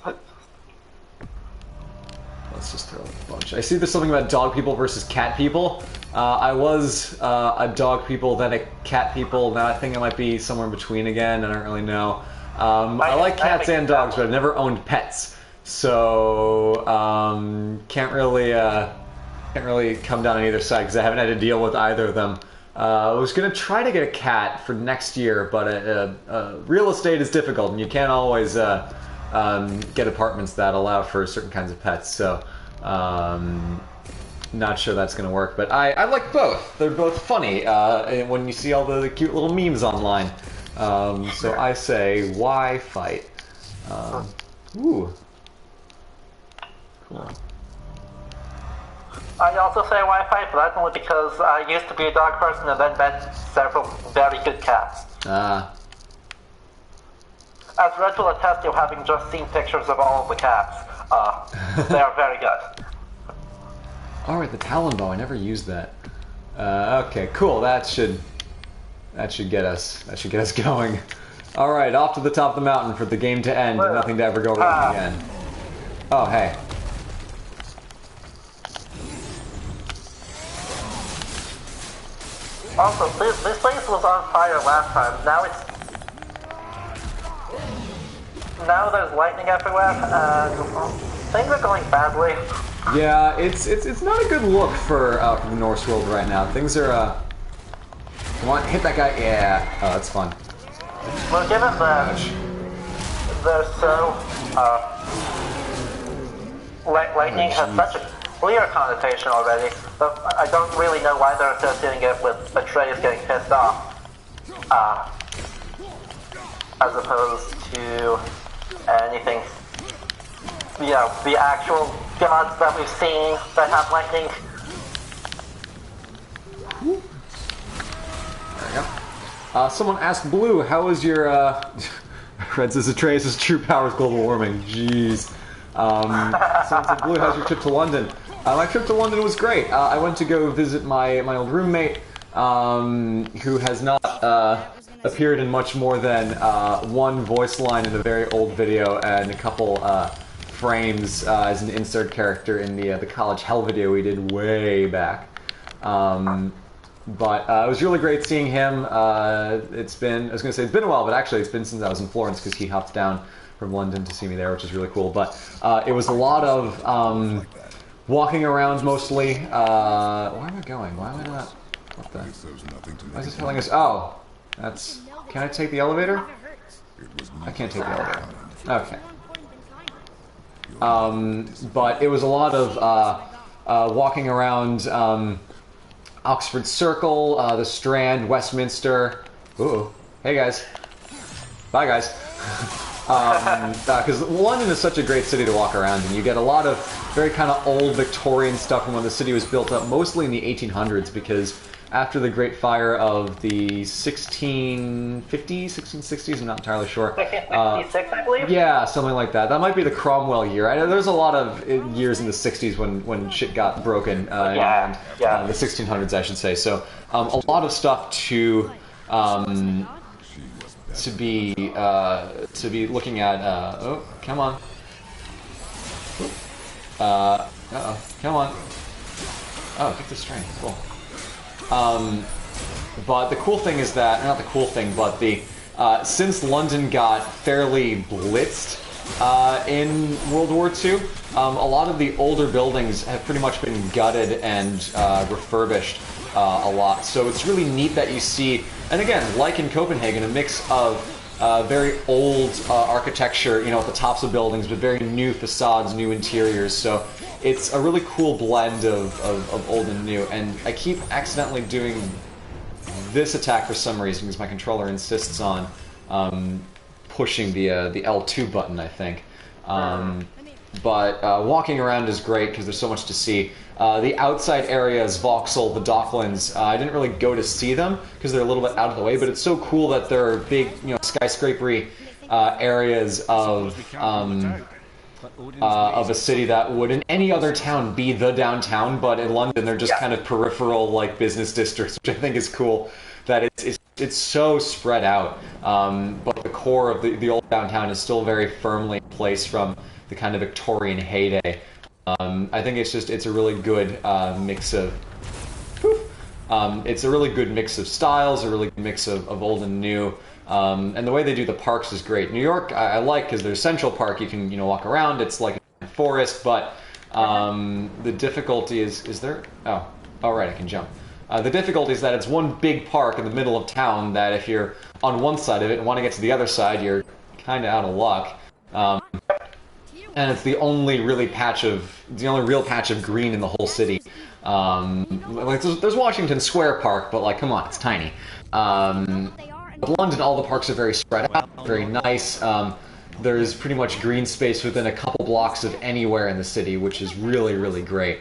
Let's just throw a bunch. I see there's something about dog people versus cat people. I was a dog people, then a cat people. Now I think I might be somewhere in between again. I don't really know. I like cats and dogs, but I've never owned pets, so can't really come down on either side because I haven't had to deal with either of them. I was gonna try to get a cat for next year, but real estate is difficult, and you can't always get apartments that allow for certain kinds of pets. So, not sure that's gonna work. But I like both. They're both funny when you see all the cute little memes online. So I say, why fight? Ooh, cool.
I also say why fight, but that's only because I used to be a dog person and then met several very good cats. As Red will attest to, having just seen pictures of all of the cats, they are very good.
Alright, the Talon Bow, I never used that. Okay, cool, that should get us going. Alright, off to the top of the mountain for the game to end and nothing to ever go wrong again. Oh, hey.
Also, this place was on fire last time. Now there's lightning everywhere, and things are going badly.
Yeah, it's not a good look for the Norse world right now. Things are come on, hit that guy. Yeah. Oh, that's fun.
Well, given that they're so lightning has such a clear connotation already. But I don't really know why they're associating it with Atreus getting pissed off, as opposed to anything. You know, the actual gods that we've seen that have lightning.
There we go. Someone asked Blue, how was your, Red says Atreus' true powers global warming. Jeez. Someone said, Blue, how's your trip to London? My trip to London was great. I went to go visit my old roommate, who has not appeared in much more than one voice line in a very old video and a couple frames as an insert character in the College Hell video we did way back. But it was really great seeing him. It's been, I was going to say it's been a while, but actually it's been since I was in Florence because he hopped down from London to see me there, which is really cool. But it was a lot of walking around mostly. Where am I going? Why am I not? What the? Why is it telling us? Oh, that's. Can I take the elevator? I can't take the elevator. Okay. But it was a lot of walking around Oxford Circle, the Strand, Westminster. Ooh, hey guys. Bye guys. Because London is such a great city to walk around in. You get a lot of very kind of old Victorian stuff from when the city was built up, mostly in the 1800s, because after the Great Fire of the 1650s, 1660s, I'm not entirely sure.
1666, I believe?
Yeah, something like that. That might be the Cromwell year. I know there's a lot of years in the 60s when shit got broken. The 1600s, I should say. So a lot of stuff to be looking at. Oh, come on. Uh-oh, come on. Oh, pick the string. Cool. But the cool thing is that, not the cool thing, but the since London got fairly blitzed in World War II, a lot of the older buildings have pretty much been gutted and refurbished a lot. So it's really neat that you see, and again, like in Copenhagen, a mix of very old architecture, you know, at the tops of buildings, but very new facades, new interiors. So it's a really cool blend of old and new. And I keep accidentally doing this attack for some reason because my controller insists on pushing the L2 button, I think. But walking around is great because there's so much to see. The outside areas, Vauxhall, the Docklands, I didn't really go to see them because they're a little bit out of the way, but it's so cool that there are big, you know, skyscrapery areas of a city that would in any other town be the downtown, but in London they're just kind of peripheral, like, business districts, which I think is cool. That it's so spread out, but the core of the old downtown is still very firmly in place from the kind of Victorian heyday. I think it's a really good mix of. It's a really good mix of styles, a really good mix of old and new, and the way they do the parks is great. New York I like because there's Central Park, you can walk around. It's like a forest, but the difficulty is there. Oh, right, I can jump. The difficulty is that it's one big park in the middle of town that if you're on one side of it and want to get to the other side, you're kind of out of luck. And it's the only real patch of green in the whole city. Like there's Washington Square Park, but like, come on, it's tiny. But London, all the parks are very spread out, very nice. There's pretty much green space within a couple blocks of anywhere in the city, which is really, really great.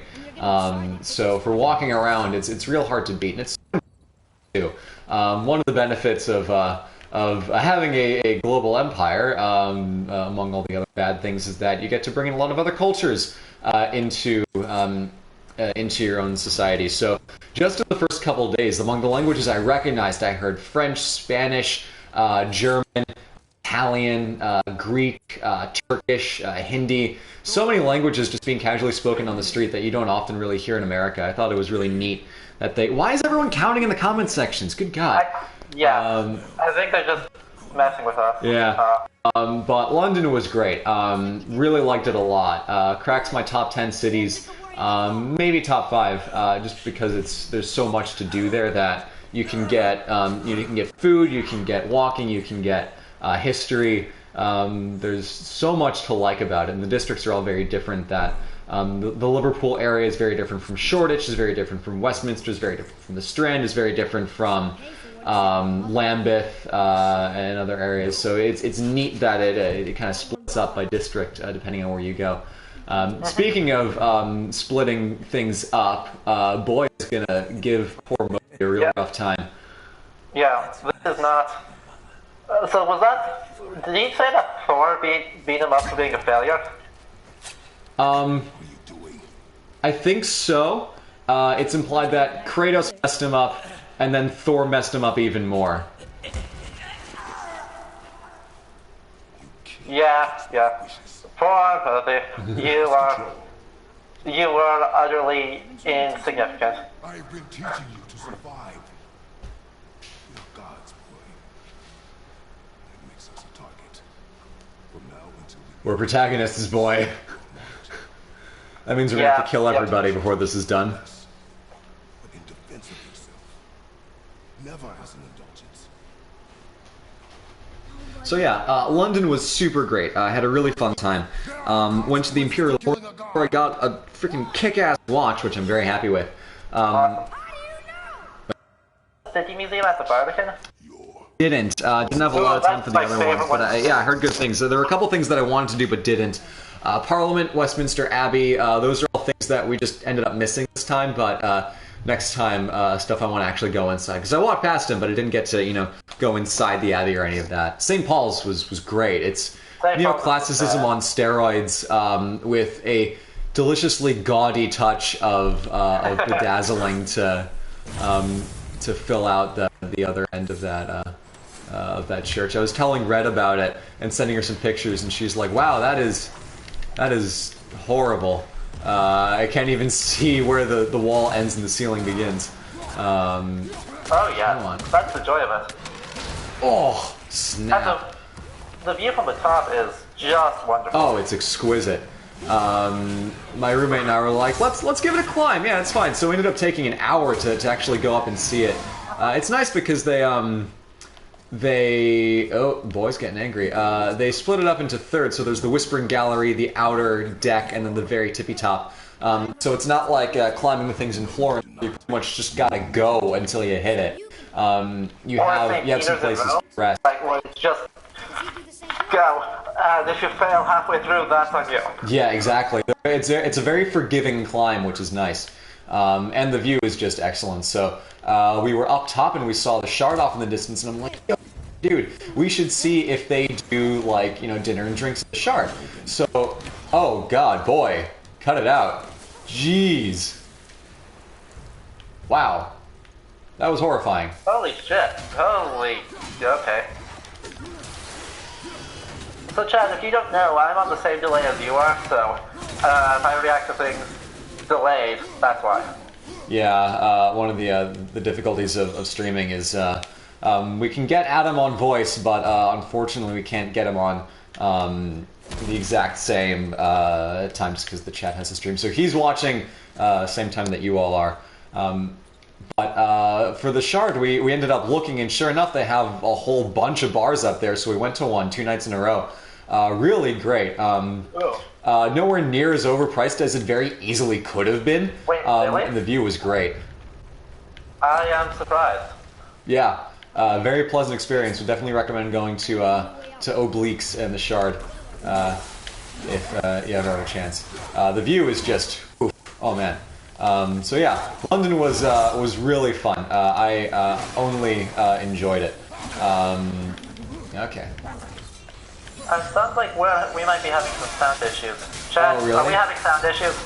So for walking around, it's real hard to beat, and it's too. One of the benefits of having a global empire, among all the other bad things, is that you get to bring in a lot of other cultures into your own society. So just in the first couple of days, among the languages I recognized, I heard French, Spanish, German, Italian, Greek, Turkish, Hindi. So many languages just being casually spoken on the street that you don't often really hear in America. I thought it was really neat that they... Why is everyone counting in the comment sections? Good God.
I think they're just messing with us.
Yeah. But London was great. Really liked it a lot. Cracks my top 10 cities. Maybe top 5, just because there's so much to do there that you can get food, you can get walking, you can get history. There's so much to like about it, and the districts are all very different. That the Liverpool area is very different from Shoreditch, is very different from Westminster, is very different from the Strand, is very different from Lambeth and other areas. So it's neat that it kind of splits up by district depending on where you go. Speaking of splitting things up, Boy is gonna give poor Mo a real rough time.
Yeah, this is not. So was that? Did he say that Thor beat him up for being a failure?
I think so. It's implied that Kratos messed him up, and then Thor messed him up even more.
Yeah. Poor Percy, you were utterly insignificant.
I've been teaching you to survive. We are God's boy. That makes us a target. From now until
We're protagonists, Boy. That means we're gonna have to kill everybody before this is done.
but in defense of yourself. Never as an indulgence.
So yeah, London was super great. I had a really fun time. Went to the Imperial War, where I got a freaking kick-ass watch, which I'm very happy with.
City Museum at the Barbican?
Didn't have a lot of time for the other ones, but yeah, I heard good things. So there were a couple things that I wanted to do but didn't. Parliament, Westminster Abbey, those are all things that we just ended up missing this time, but next time, stuff I want to actually go inside. Because I walked past them, but I didn't get to, go inside the Abbey or any of that. St. Paul's was great. It's neoclassicism on steroids with a deliciously gaudy touch of bedazzling to fill out the other end of that church. I was telling Red about it and sending her some pictures, and she's like, "Wow, that is horrible. I can't even see where the wall ends and the ceiling begins."
Oh yeah, that's the joy of it.
Oh, snap.
The view from the top is just wonderful.
Oh, it's exquisite. My roommate and I were like, let's give it a climb. Yeah, it's fine. So we ended up taking an hour to actually go up and see it. It's nice because they oh, Boy's getting angry. They split it up into thirds. So there's the Whispering Gallery, the outer deck, and then the very tippy top. So it's not like climbing the things in Florence. You pretty much just gotta go until you hit it. You have some places to rest.
Like, well, it's just go. And if you fail halfway through, that's on you.
Yeah, exactly. It's a very forgiving climb, which is nice. And the view is just excellent. So we were up top and we saw the Shard off in the distance, and I'm like, yo, dude, we should see if they do, like, dinner and drinks at the Shard. So, oh god, Boy, cut it out. Jeez. Wow. That was horrifying.
Holy shit. Holy. Okay. So Chad, if you don't know, I'm on the same delay as you are, so if I react to things delayed, that's why.
Yeah, one of the difficulties of streaming is we can get Adam on voice, but unfortunately we can't get him on the exact same time just because the chat has to stream. So he's watching same time that you all are. But for the Shard, we ended up looking, and sure enough, they have a whole bunch of bars up there, so we went to one 2 nights in a row. Really great. Nowhere near as overpriced as it very easily could have been.
Wait, really?
And the view was great.
I am surprised.
Yeah, very pleasant experience. Would definitely recommend going to Obliques and the Shard if you ever have a chance. The view is just, oof, oh man. So yeah, London was really fun. I only enjoyed it. Okay.
It sounds like we might be having some sound issues. Chad,
Oh, really?
are we having sound issues?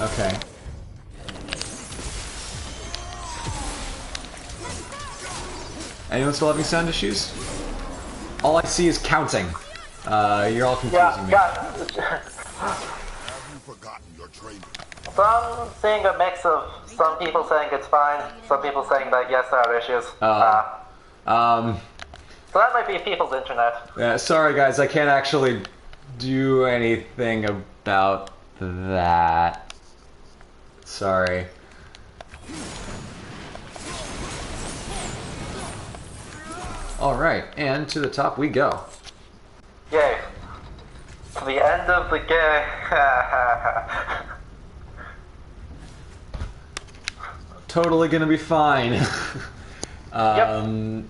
Okay. Anyone still having sound issues? All I see is counting. You're all confusing me.
Have you forgotten your training?
So I'm seeing a mix of some people saying it's fine, some people saying that yes, there are issues. So that might be people's internet.
Yeah, sorry guys, I can't actually do anything about that. Sorry. Alright, and to the top we go.
Yay. To the end of the game.
Totally gonna be fine.
Yep.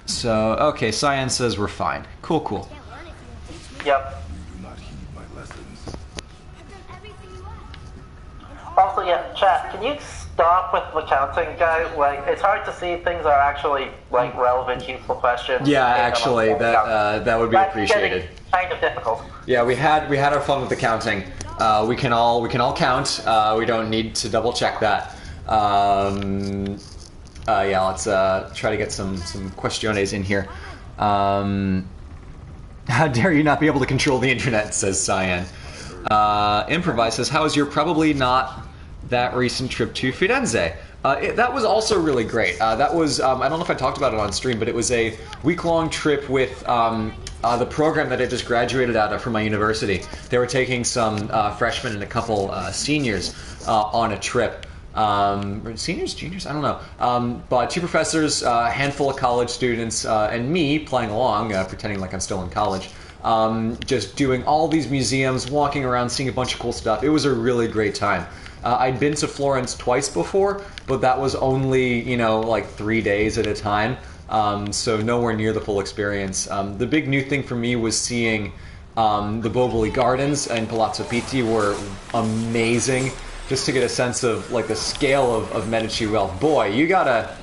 So, okay, Cyan says we're fine. Cool, cool.
Can't learn if you won't teach me.
Yep.
You do not heed my lessons.
I've done everything you asked.
Also, yeah, chat, can you stop with the counting guy? Like, it's hard to see if things are actually, like, relevant, useful questions.
Yeah,
in
actually, that would be
That's
appreciated.
getting kind of difficult.
Yeah, we had our fun with the counting. We can all count. We don't need to double check that. Yeah, let's try to get some questiones in here. How dare you not be able to control the internet, says Cyan. Improvise says, how is your probably not that recent trip to Firenze? That was also really great. That was, I don't know if I talked about it on stream, but it was a week-long trip with the program that I just graduated out of from my university. They were taking some freshmen and a couple seniors on a trip. Seniors, juniors, I don't know. But 2 professors, a handful of college students, and me playing along, pretending like I'm still in college. Just doing all these museums, walking around, seeing a bunch of cool stuff. It was a really great time. I'd been to Florence twice before, but that was only, like 3 days at a time. So nowhere near the full experience. The big new thing for me was seeing the Boboli Gardens and Palazzo Pitti were amazing. Just to get a sense of like the scale of Medici wealth. Boy, you gotta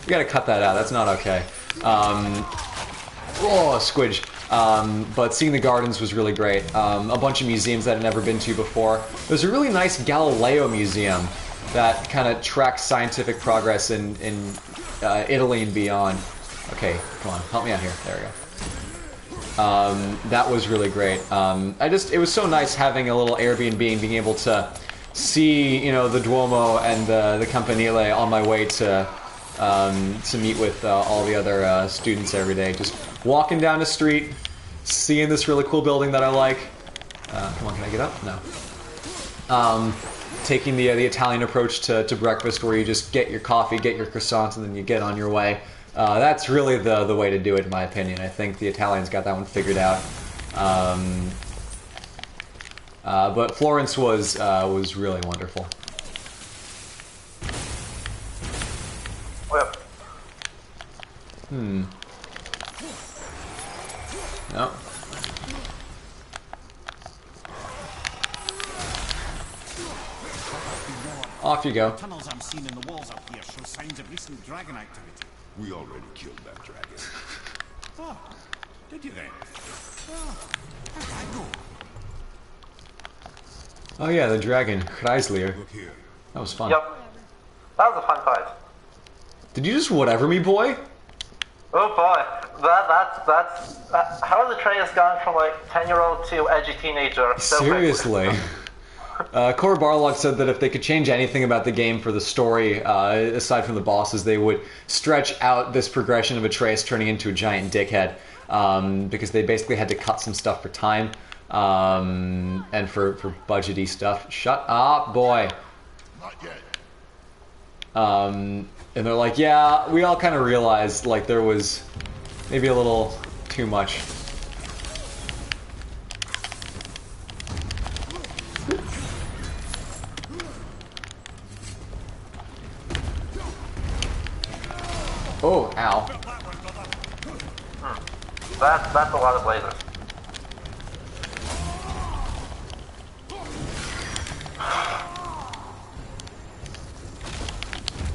cut that out. That's not okay. Squidge. But seeing the gardens was really great. A bunch of museums that I'd never been to before. There's a really nice Galileo museum that kind of tracks scientific progress in Italy and beyond. Okay, come on, help me out here. There we go. That was really great. It was so nice having a little Airbnb and being able to see, the Duomo and the Campanile on my way to meet with all the other students every day. Just walking down the street, seeing this really cool building that I like. Come on, can I get up? No. Taking the Italian approach to breakfast, where you just get your coffee, get your croissants, and then you get on your way. That's really the way to do it, in my opinion. I think the Italians got that one figured out. But Florence was really wonderful.
Well,
No. Off you go.
Tunnels I'm seeing in the walls up here show signs of recent dragon activity.
We already killed that dragon.
Oh, did you then? Oh, where'd I go?
Oh yeah, the dragon, Chrysler.
Look here.
That was fun.
yep. That was a fun fight.
Did you just whatever me, boy?
Oh boy, that's how has Atreus gone from like 10-year-old to edgy teenager? So quickly?
Seriously. Cora Barlog said that if they could change anything about the game for the story, aside from the bosses, they would stretch out this progression of Atreus turning into a giant dickhead, because they basically had to cut some stuff for time, and for budgety stuff. Shut up, boy.
Not yet.
And they're like, yeah, we all kind of realized, like, there was maybe a little too much. Oh, ow.
That's a lot of lasers.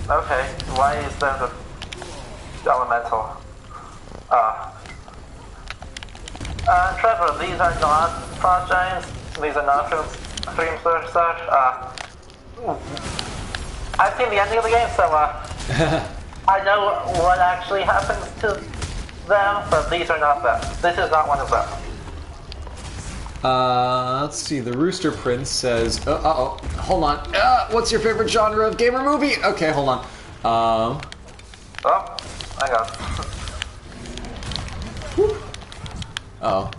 Okay, why is there the elemental? Trevor, these are not frost giants. These are not streams, sir. I've seen the ending of the game, so I know what actually happens to them, but these are not them. This is not one of them.
Let's see. The Rooster Prince says, hold on. What's your favorite genre of game or movie? Okay, hold on.
Oh, hang on.
Oh.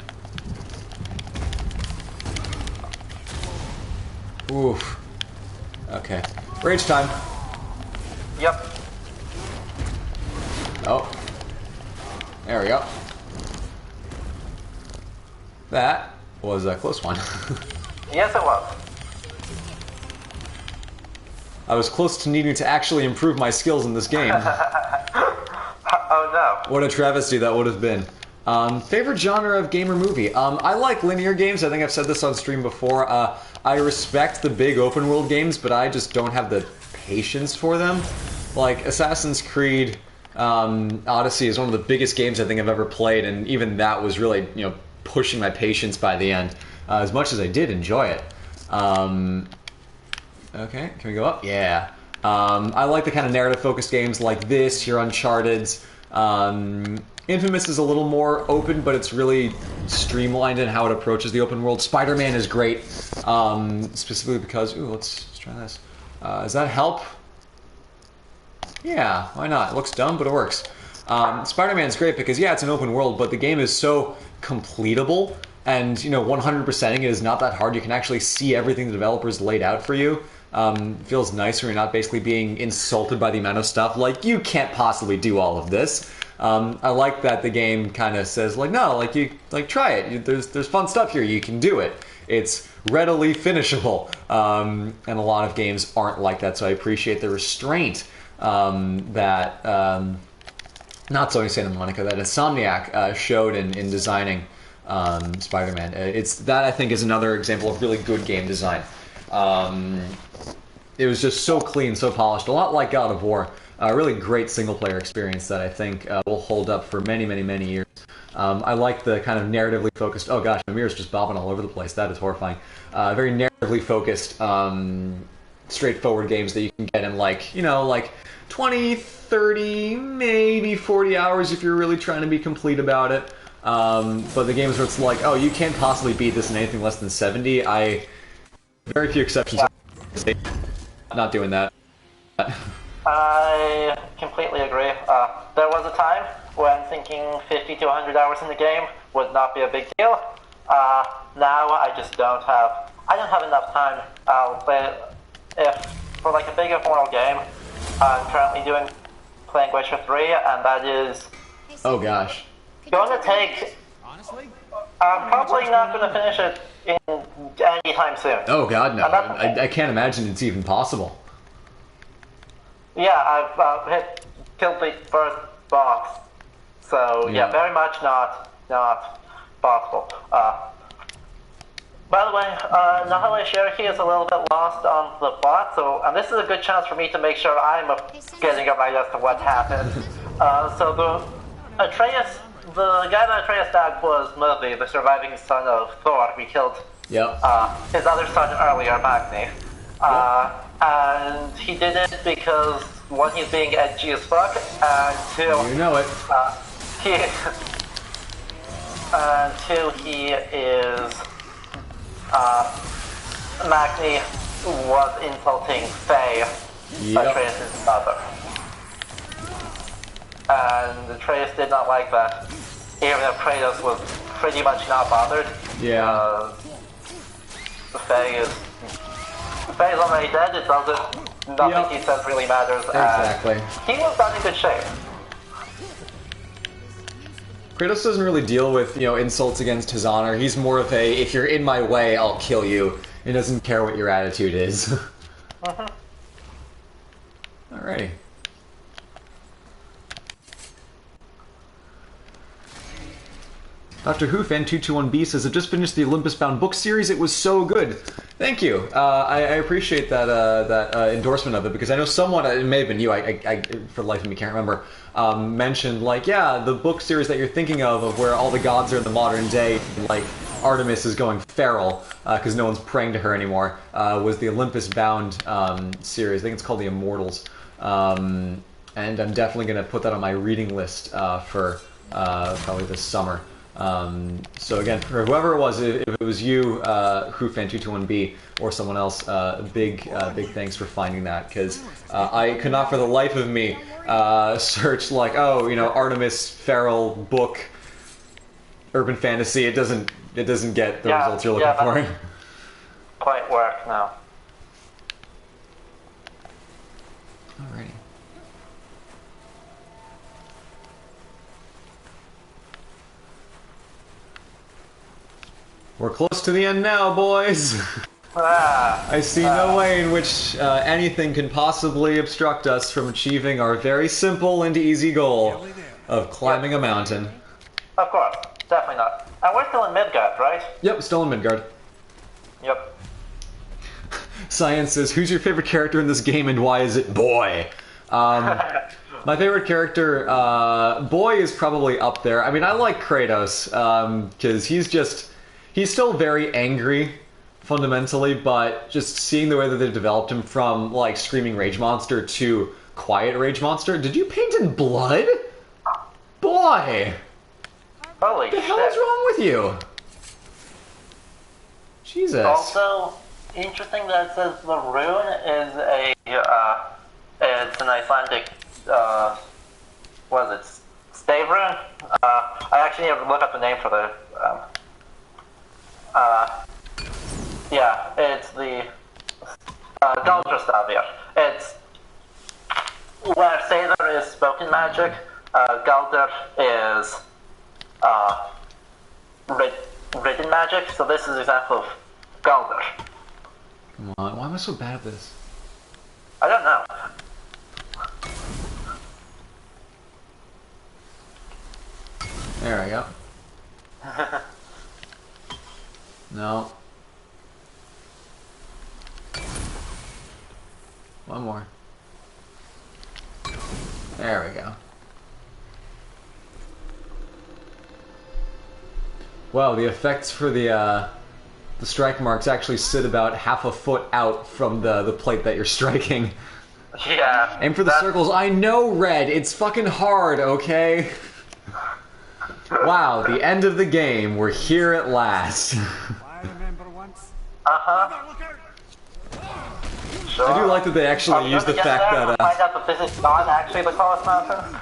Oof. Okay. Rage time.
Yep.
Oh. There we go. That was a close one.
Yes, it was.
I was close to needing to actually improve my skills in this game.
Oh no.
What a travesty that would have been. Favorite genre of game or movie? I like linear games. I think I've said this on stream before. I respect the big open world games, but I just don't have the patience for them. Like Assassin's Creed Odyssey is one of the biggest games I think I've ever played, and even that was really, pushing my patience by the end. As much as I did enjoy it. Okay, can we go up? Yeah. I like the kind of narrative-focused games like this, your Uncharted's. Infamous is a little more open, but it's really streamlined in how it approaches the open world. Spider-Man is great, specifically because... Ooh, let's try this. Does that help? Yeah, why not? It looks dumb, but it works. Spider-Man's great because, yeah, it's an open world, but the game is so completable, and, 100%ing it is not that hard. You can actually see everything the developers laid out for you. It feels nice when you're not basically being insulted by the amount of stuff. Like, you can't possibly do all of this. I like that the game kind of says, no, try it. There's fun stuff here. You can do it. It's readily finishable. And a lot of games aren't like that, so I appreciate the restraint that, not so Santa Monica, that Insomniac showed in designing Spider-Man. That, I think, is another example of really good game design. It was just so clean, so polished, a lot like God of War. A really great single-player experience that I think will hold up for many, many, many years. I like the kind of narratively focused... Oh gosh, my mirror's just bobbing all over the place. That is horrifying. Very narratively focused, straightforward games that you can get in 20, 30, maybe 40 hours if you're really trying to be complete about it. But the games where it's like, oh, you can't possibly beat this in anything less than 70, very few exceptions. Not doing that.
I completely agree. There was a time when thinking 50 to 100 hours in the game would not be a big deal. Now I just don't have enough time. I'll play if for a big open world game. I'm currently playing Witcher 3, and that is...
Oh gosh.
Going to take...
Honestly?
I'm probably not going to finish it anytime soon.
Oh god, no. I can't imagine it's even possible.
Yeah, I've killed the first boss. So, yeah, very much not possible. By the way, Nahale Cherokee is a little bit lost on the plot, and this is a good chance for me to make sure I'm getting up my as to what happened. So the guy that Atreus died was Murphy, the surviving son of Thor. We killed his other son earlier, Magni. And he did it because, one, he's being edgy as fuck, and two...
You know it.
He is... Magni was insulting Faye, Atreus' mother. And Atreus did not like that, even if Kratos was pretty much not bothered.
Yeah.
Faye's already dead, it doesn't... Nothing he says really matters.
Exactly.
He was not in good shape.
Kratos doesn't really deal with, insults against his honor. He's more of a, if you're in my way, I'll kill you. He doesn't care what your attitude is. Alrighty. Dr. Who fan 221B says, I've just finished the Olympus Bound book series. It was so good. Thank you. I appreciate that endorsement of it, because I know someone, it may have been you, I for the life of me can't remember, mentioned, the book series that you're thinking of where all the gods are in the modern day, Artemis is going feral because no one's praying to her anymore, was the Olympus Bound series. I think it's called The Immortals. And I'm definitely going to put that on my reading list for probably this summer. So again, for whoever it was, if it was you, WhoFan221B, or someone else, big thanks for finding that, because I could not for the life of me search Artemis feral book urban fantasy. It doesn't get the results you're looking for.
Quite work now.
Alrighty. We're close to the end now, boys. I see no way in which anything can possibly obstruct us from achieving our very simple and easy goal of climbing a mountain.
Of course, definitely not. And we're still in Midgard, right?
Yep, still in Midgard.
Yep.
Science says, who's your favorite character in this game and why is it Boy? My favorite character, Boy is probably up there. I mean, I like Kratos, because he's still very angry, fundamentally, but just seeing the way that they developed him from, like, Screaming Rage Monster to Quiet Rage Monster. Did you paint in blood? Boy!
Holy
What the
shit.
hell is wrong with you? Jesus.
Also, interesting that it says the rune is it's an Icelandic, what is it, stave rune? I actually need to look up the name for the, yeah, it's the, Galdrastavir. It's, where Seidr is spoken magic, Galdr is, written magic, so this is an example of Galdr.
Come on, why am I so bad at this?
I don't know.
There we go. No. One more. There we go. Wow, the effects for the strike marks actually sit about half a foot out from the plate that you're striking.
Yeah.
Aim for the circles. I know, Red. It's fucking hard, okay? Wow, the end of the game. We're here at last.
I remember once.
Uh-huh. Sure.
I do like that they actually use the fact that...
find out that this is not actually the tallest mountain.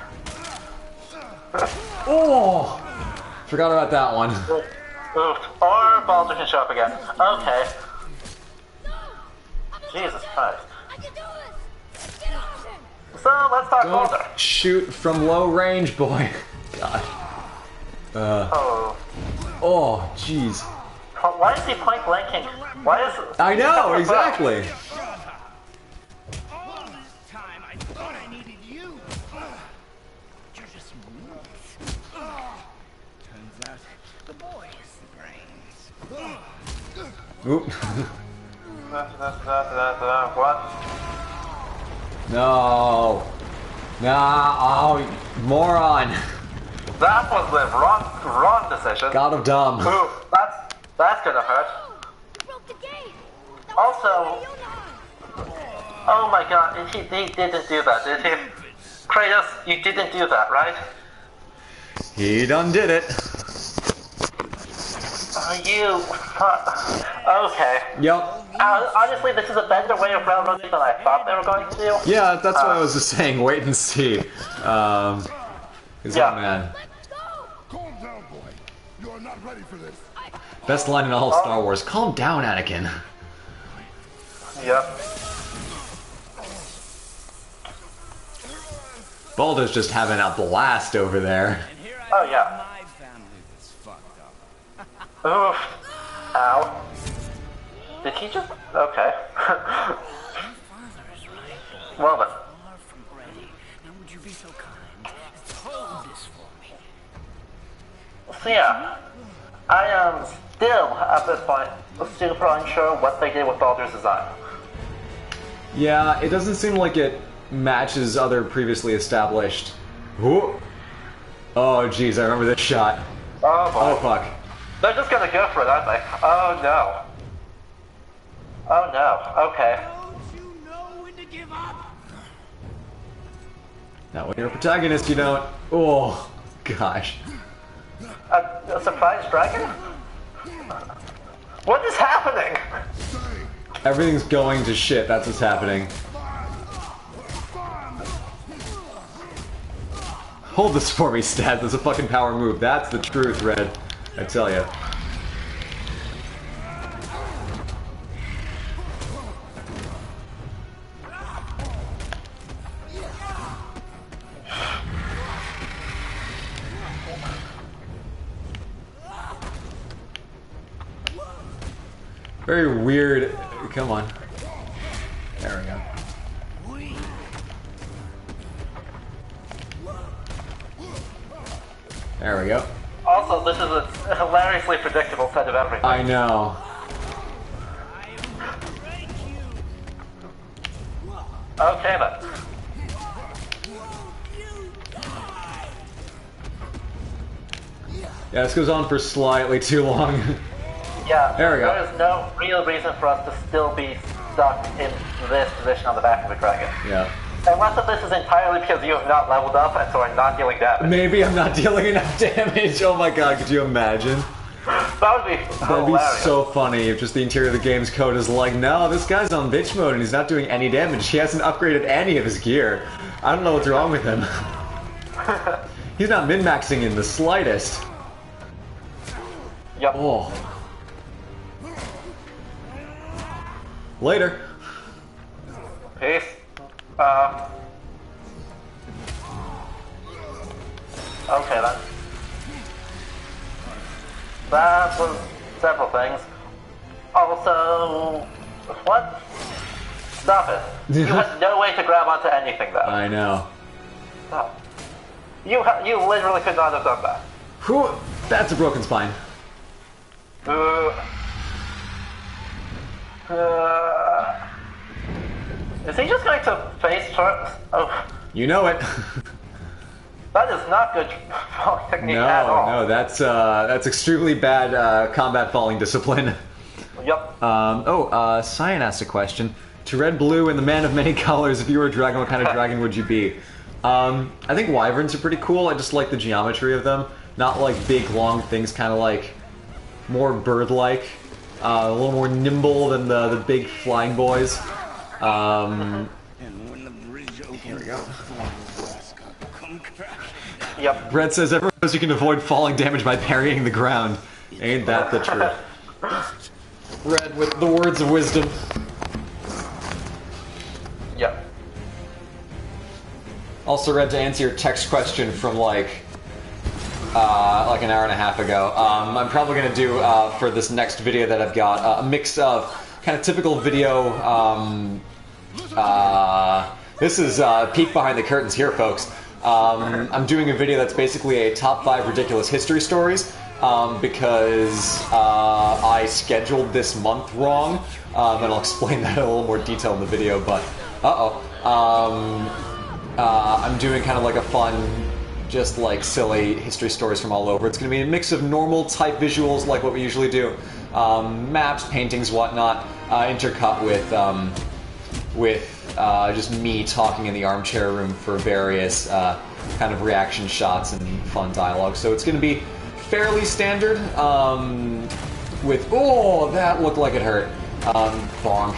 Oh! Forgot about that one.
Oof. Or Baldur can show up again. Okay. Jesus Christ.
I can do this! Get off him!
So, let's talk Baldur.
Don't shoot from low range, boy. God.
Oh.
Oh, jeez.
Why is he point blanking? Why is...
I know, exactly.
All this time I thought I needed you. You're just weak. Turns out the boy is the brains.
Oop.
What?
No. Nah, oh, moron.
That was the wrong decision.
God of dumb.
Ooh, that's gonna hurt.
You broke the gate! That was
Also,
Yonah.
oh my god, he didn't do that, did he? Kratos, you didn't do that, right?
He done did it.
You... Okay.
Yep.
Honestly, this is a better way of railroading than I thought they were going to do.
Yeah, that's what I was just saying. Wait and see.
Yeah.
Man.
Let's go!
Calm down, boy. You are not ready for this.
Best line in all of Star Wars. Calm down, Anakin.
Yep.
Baldur's just having a blast over there.
And here I
Oh,
have
yeah.
my family that's fucked up.
Oof. Ow. Did he just... Okay.
Father is right.
Well then.
Far from ready. Now would you be so kind as to hold this for me?
So yeah, I am still, at this point, super unsure what they did with Baldur's design.
Yeah, it doesn't seem like it matches other previously established. Whoa. Oh, jeez, I remember this shot.
Oh boy.
Oh, fuck.
They're just gonna go for it, aren't they? Oh no. Oh no, okay.
Don't you know when to give up?
Now, when you're a protagonist, you don't. Oh, gosh.
A surprise dragon? What is happening?
Everything's going to shit, that's what's happening. Hold this for me, Stat. That's a fucking power move. That's the truth, Red. I tell ya. Very weird. Come on. There we go. There we go.
Also, this is a hilariously predictable set of everything.
I know.
Okay then.
Yeah, this goes on for slightly too long.
Yeah,
There we go.
there is no real reason for us to still be stuck in this position on the back of a dragon.
Yeah.
Unless if this is entirely because you have not leveled up and so are not dealing damage.
Maybe I'm not dealing enough damage. Oh my god, could you imagine?
That would be
That'd be
hilarious.
so funny if just the interior of the game's code is like, no, this guy's on bitch mode and he's not doing any damage. He hasn't upgraded any of his gear. I don't know what's wrong with him. He's not min-maxing in the slightest.
Yep.
Oh. Later.
Peace. Okay then. That was several things. Also, what? Stop it. You had no way to grab onto anything though.
I know.
Stop. You literally could not have done that.
Whew, that's a broken spine.
Is he just going to face turn? Oh,
You know it.
that is not good falling technique at all.
No, that's extremely bad combat falling discipline.
Yep.
Cyan asked a question. To Red Blue and the Man of Many Colors, if you were a dragon, what kind of dragon would you be? I think wyverns are pretty cool. I just like the geometry of them. Not like big, long things, kind of like more bird-like. A little more nimble than the big flying boys.
And when the bridge opens,
Here we go.
come crash.
Yep.
Brett says everyone knows you can avoid falling damage by parrying the ground. Ain't that the truth? Red with the words of wisdom.
Yep.
Also, Red, to answer your text question from like an hour and a half ago, I'm probably going to do, for this next video that I've got, a mix of kind of typical video, this is peek behind the curtains here, folks. I'm doing a video that's basically a top 5 ridiculous history stories, because I scheduled this month wrong, and I'll explain that in a little more detail in the video, but, I'm doing kind of like a fun, just like silly history stories from all over. It's going to be a mix of normal type visuals like what we usually do, maps, paintings, whatnot, intercut with just me talking in the armchair room for various kind of reaction shots and fun dialogue. So it's going to be fairly standard, with, oh, that looked like it hurt, bonk.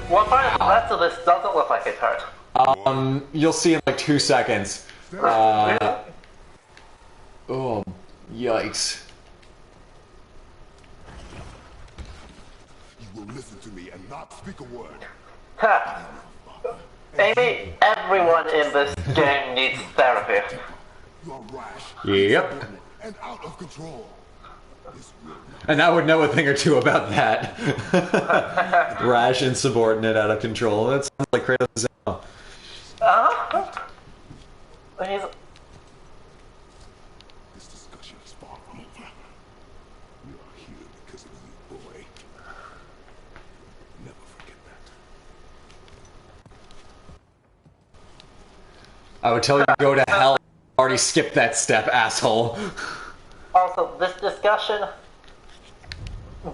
What part of the rest of this doesn't look like it hurt?
You'll see in like 2 seconds. Oh, yikes.
You will listen to me and not speak a word.
Ha. Amy, everyone in this game needs therapy.
You are rash.
Yep.
And out of control. This will
And I would know a thing or two about that. Rash, insubordinate, out of control. That sounds like Kratos' MO.
This discussion is far from over. We are here because of you, boy. Never forget that.
I would tell you to go to hell. Already skipped that step, asshole.
Also, this discussion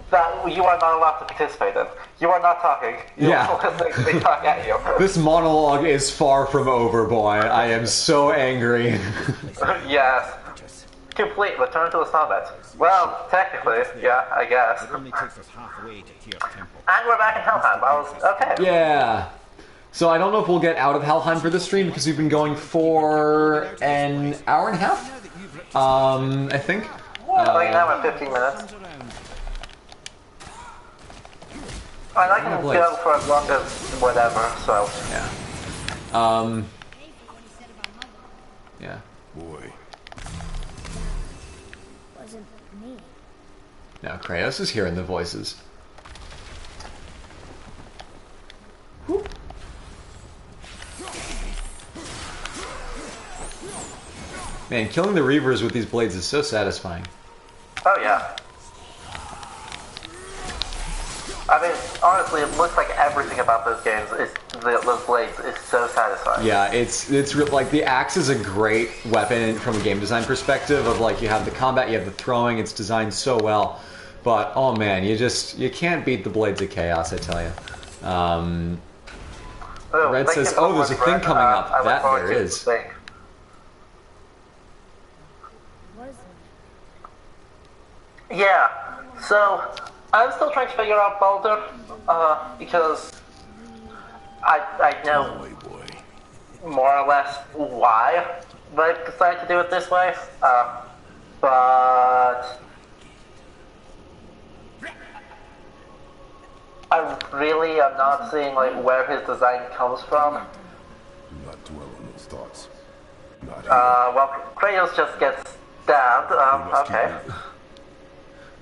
that you are not allowed to participate in. You are not talking. You
Yeah.
are listening to me talk at you.
This monologue is far from over, boy. I am so angry.
Yes. Complete return to the summit. Well, technically, yeah, I guess.
It only takes us halfway to Tyr's temple.
And we're back in Helheim. I was okay.
Yeah. So I don't know if we'll get out of Helheim for this stream because we've been going for an hour and a half. I think.
Like an hour and 15 minutes. And I can
Blades.
go for as long as whatever, so.
Yeah. Yeah.
Boy.
Wasn't me.
Now Kratos is hearing the voices. Man, killing the Reavers with these blades is so satisfying.
Oh yeah. I mean, honestly, it looks like everything about those games is those blades is so satisfying.
Yeah, it's like the axe is a great weapon from a game design perspective. Of like you have the combat, you have the throwing. It's designed so well, but oh man, you can't beat the Blades of Chaos. I tell you. Red says, "Oh, there's a thing coming up." That there is.
What is it?
Yeah. So I'm still trying to figure out Baldur, because I know more or less why they decided to do it this way, but I really am not seeing like where his design comes from.
Do not dwell on those thoughts. Not
Well, Kratos just gets stabbed. Okay.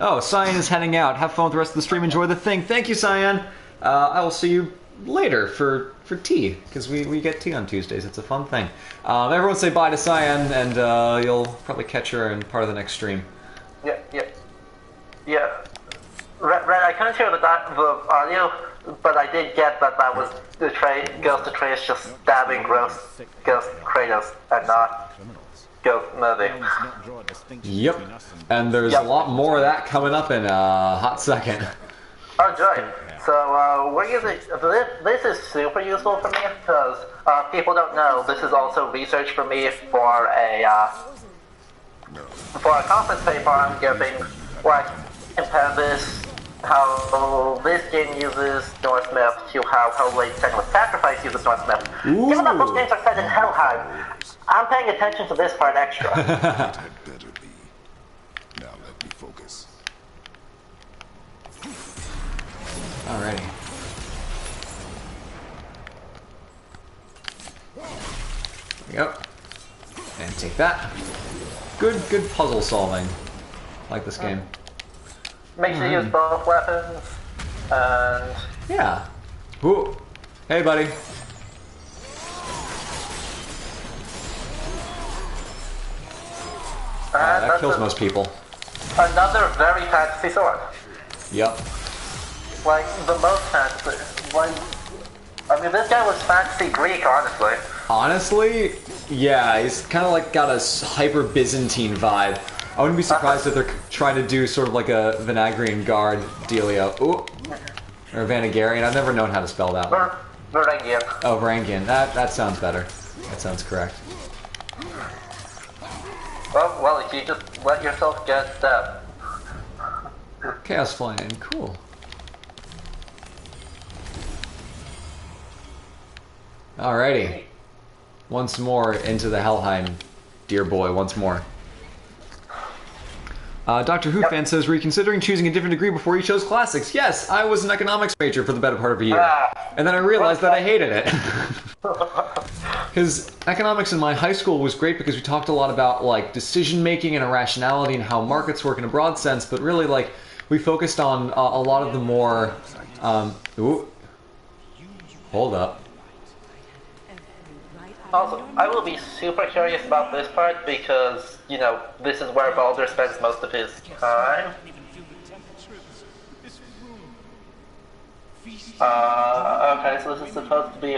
Oh, Cyan is heading out. Have fun with the rest of the stream. Enjoy the thing. Thank you, Cyan. I will see you later for tea, because we get tea on Tuesdays. It's a fun thing. Everyone say bye to Cyan, and you'll probably catch her in part of the next stream.
Yeah. Red, I couldn't hear the audio, but I did get that was the Ghost Atreus just stabbing Ghost Kratos and not Ghost Movie.
Yep. And there's a lot more of that coming up in a hot second.
Oh, joy. So, we're using this is super useful for me because people don't know this is also research for me for a conference paper I'm giving where I compare how this game uses Norse myth to how Hellblade Secular Sacrifice uses Norse myth. Given that both games are set in Helheim, I'm paying attention to this part extra.
It had better be. Now let me focus.
Alrighty. There we go. And take that. Good puzzle solving. I like this game.
Make sure you use both weapons, and...
Yeah. Ooh. Hey, buddy. That kills most people.
Another very fantasy sword.
Yep.
Like, the most fantasy. Like, I mean, this guy was fantasy Greek, honestly.
Honestly, yeah, he's kind of like got a hyper Byzantine vibe. I wouldn't be surprised if they're trying to do sort of like a Vanagrian guard dealio. Ooh. Or Vanagarian. I've never known how to spell that one.
Varangian.
Oh, Varangian. That sounds better. That sounds correct.
Well, you just let yourself get stabbed.
Chaos flying. Cool. Alrighty. Once more into the Helheim, dear boy, once more. Doctor Who fan says, were you considering choosing a different degree before you chose classics? Yes, I was an economics major for the better part of a year. And then I realized that I hated it. Because economics in my high school was great because we talked a lot about like decision making and irrationality and how markets work in a broad sense, but really like we focused on a lot of the more... ooh. Hold up.
Also, I will be super curious about this part because, you know, this is where Baldur spends most of his time. Okay, so this is supposed to be...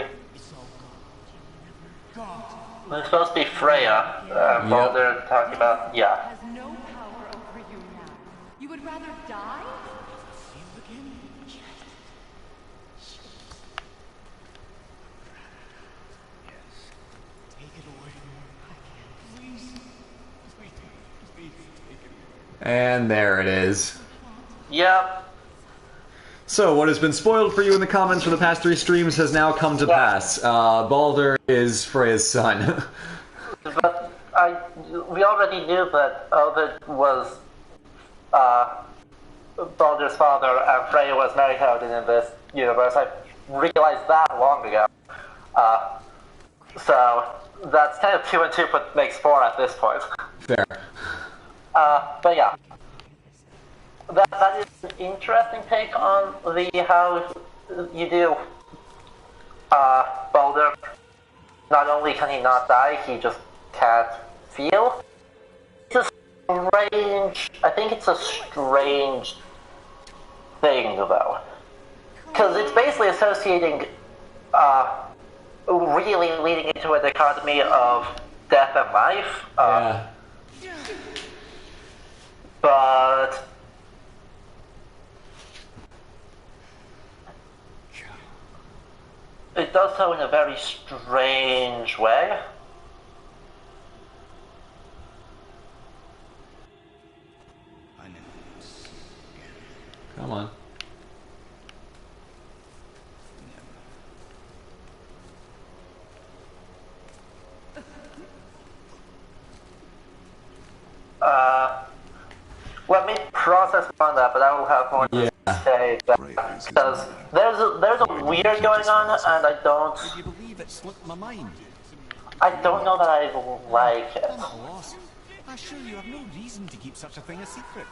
This is supposed to be Freya. Baldur talking about... Yeah.
Has no power over you now. You would rather die?
And there it is.
Yep.
So, what has been spoiled for you in the comments for the past 3 streams has now come to pass. Baldur is Freya's son.
But we already knew that Ovid was Baldur's father and Freya was Merryhode in this universe. I realized that long ago. So that's kind of 2 and 2 makes 4 at this point.
Fair.
But yeah, that is an interesting take on how you do Baldur. Not only can he not die, he just can't feel. It's a strange. I think it's a strange thing, though, because it's basically associating, really leading into a dichotomy of death and life.
Yeah.
But it does so in a very strange way.
Come on.
Let me process on that, but I will have more to say that, because there's a weird going on, and I don't.
Would you believe it slipped my mind?
I don't know that I like it.
Lost. I assure you have no reason to keep such a thing a secret.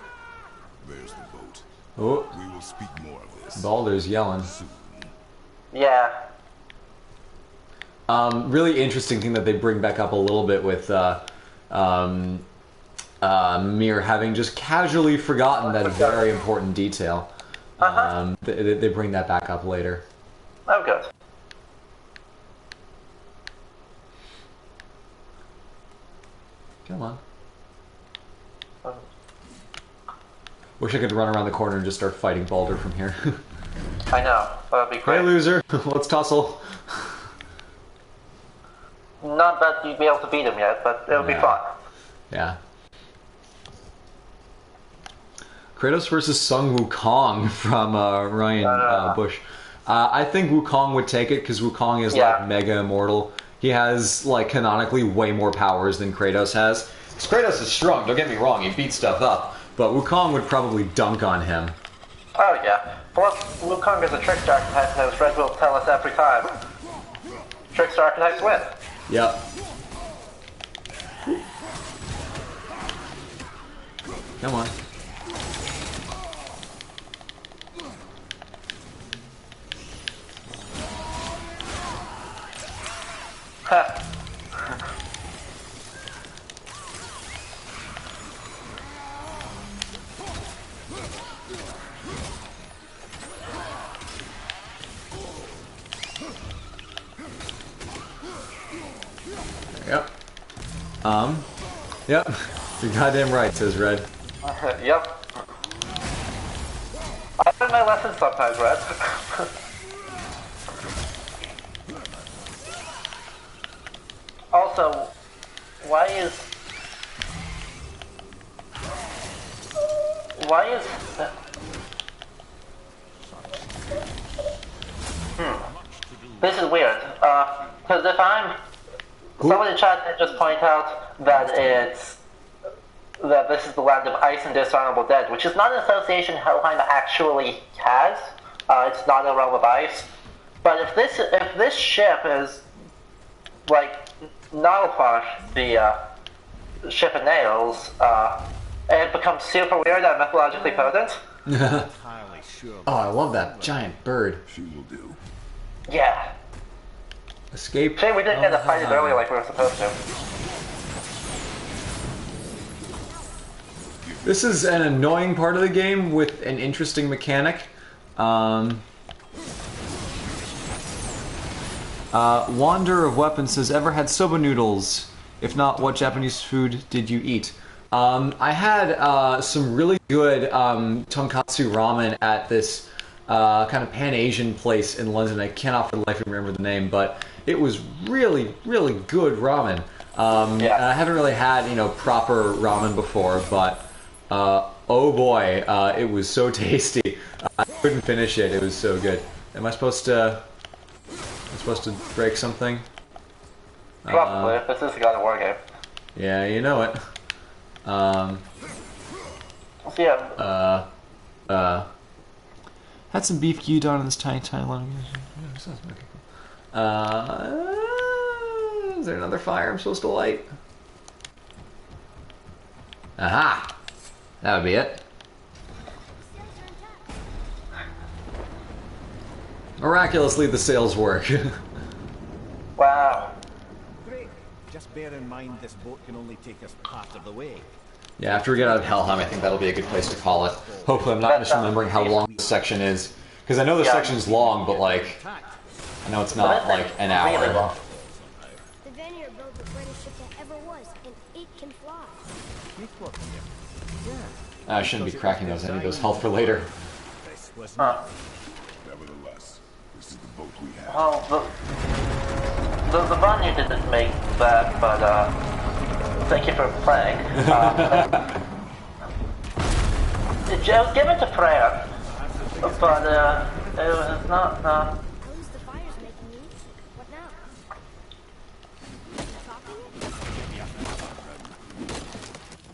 There's the boat.
Oh,
We will speak more of this.
Balder's yelling.
Yeah.
Really interesting thing that they bring back up a little bit with Mir having just casually forgotten that very important detail. They bring that back up later.
Oh, good.
Come on. Wish I could run around the corner and just start fighting Balder from here.
I know. That'd be
Hey,
great.
loser. Let's tussle.
Not that you'd be able to beat him yet, but it'll be
Yeah.
fun.
Yeah. Kratos versus Sung Wukong from Ryan Bush. I think Wukong would take it because Wukong is like mega immortal. He has like canonically way more powers than Kratos has. 'Cause Kratos is strong, don't get me wrong, he beats stuff up. But Wukong would probably dunk on him.
Oh, yeah. Plus, Wukong is a trickster archetype, and as Red will tell us every time, trickster archetypes win.
Yep. Come on.
Ha.
Yep. Yep. You're goddamn right, says Red.
Yep. I learn my lessons sometimes, Red. Also, why is this is weird, because if I'm... Someone in chat did just point out that that this is the land of ice and dishonorable dead, which is not an association Helheim actually has. It's not a realm of ice. But if this ship is like Nalfar, the ship of nails, it becomes super weird and mythologically potent.
Entirely sure.
Oh, I love that giant bird.
She will do.
Yeah.
Escape.
Shame we didn't get to fight it earlier like we were supposed to.
This is an annoying part of the game with an interesting mechanic. Wander of Weapons says, ever had soba noodles? If not, what Japanese food did you eat? I had some really good tonkatsu ramen at this kind of Pan-Asian place in London. I cannot for the life of me remember the name, but it was really, really good ramen. I haven't really had, proper ramen before, but oh boy, it was so tasty. I couldn't finish it. It was so good. Am I supposed to break something?
Probably, if this is a God of War game.
Yeah, you know it.
So yeah.
Had some beef gyudon in this tiny lemon. Is there another fire I'm supposed to light? Aha! That would be it. Miraculously, the sails work.
Wow.
Just bear in mind this boat can only take us part of the way.
Yeah, after we get out of Helheim, I think that'll be a good place to call it. Hopefully I'm not misremembering how long this section is. Because I know the section's long, but like, I know it's not like an
Really
hour.
long.
The Vanir built the greatest ship that ever was, and it can fly.
I shouldn't be cracking those. I need those health for later.
This was
Nevertheless, this is the boat we have.
Well, the Vanir didn't make that, but thank you for playing. I was given to prayer, but it was not.
At least the fire's making you. What now? Topping it?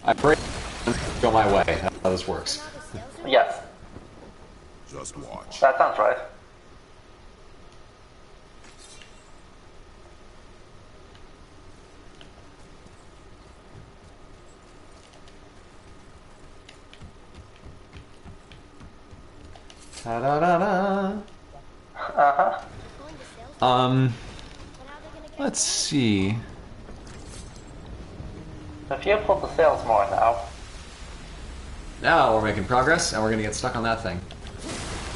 I pray go my way. That's how this works.
Yes,
Just watch.
that sounds right.
Ta-da-da-da.
Uh-huh.
Going to sales?
Um,
But how are they gonna get
let's see.
If you pull the sails more now,
Now we're making progress, and we're gonna get stuck on that thing.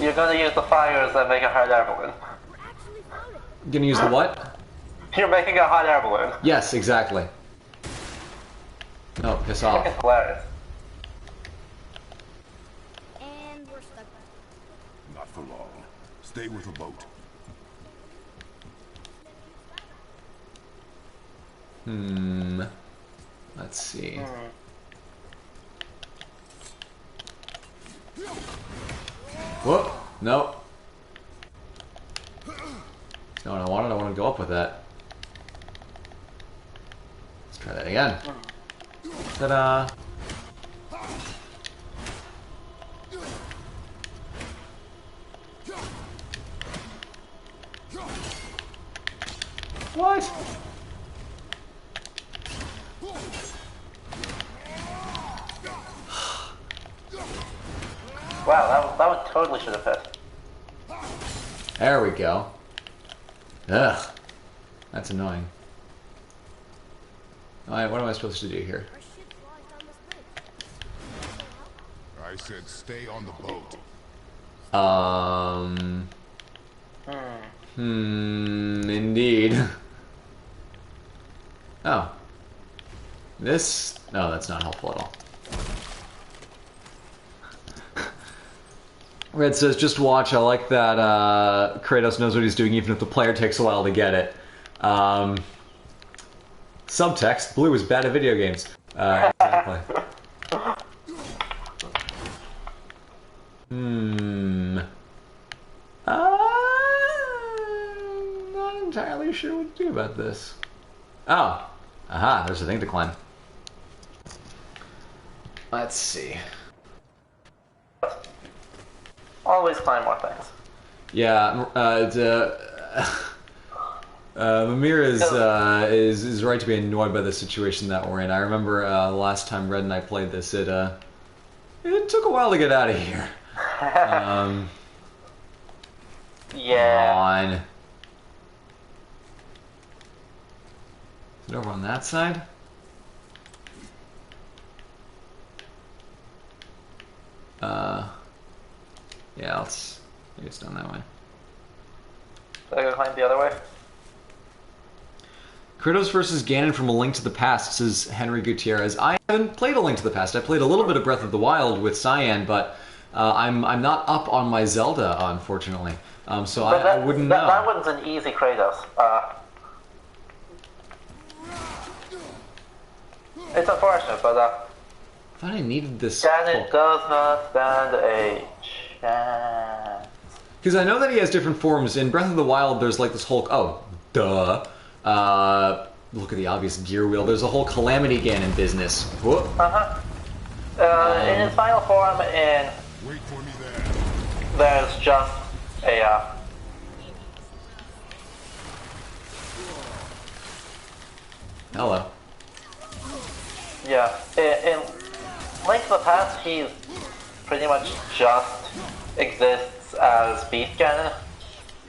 you're going to use the fires that make a hot air balloon.
We're actually floating.
Gonna use the what?
You're making a hot air balloon.
Yes, exactly. No, piss off.
It's hilarious.
And we're stuck.
Not for long. Stay with the boat.
Let's see. Whoop! Nope. That's not what I wanted. I want to go up with that. Let's try that again. Ta-da! What?
Wow, that one totally should have hit.
There we go. Ugh. That's annoying. Alright, what am I supposed to do here?
Our ship flies down this bridge.
I said stay on the boat.
Indeed. Oh. This? No, that's not helpful at all. Red says, just watch. I like that Kratos knows what he's doing even if the player takes a while to get it. Subtext, Blue is bad at video games. Exactly. I'm not entirely sure what to do about this. Oh. Aha, there's a thing to climb. Let's see.
Always climb more things.
Yeah, Mimir is right to be annoyed by the situation that we're in. I remember the last time Red and I played this, it took a while to get out of here.
Yeah.
Come on. Is it over on that side? Yeah, maybe it's down that way.
Should I go climb the other way?
Kratos versus Ganon from A Link to the Past, says Henry Gutierrez. I haven't played A Link to the Past. I played a little bit of Breath of the Wild with Cyan, but I'm not up on my Zelda, unfortunately. So I wouldn't know.
That one's an easy Kratos. It's unfortunate, but
I thought I needed this.
Ganon does not stand a chance.
Because I know that he has different forms. In Breath of the Wild, there's like this whole... Oh, duh. Look at the obvious gear wheel. There's a whole Calamity Ganon business. Whoop.
In his final form,
Wait for me there.
there's just a
Hello.
yeah. In Link to the Past, he's pretty much just exists as Beast Ganon.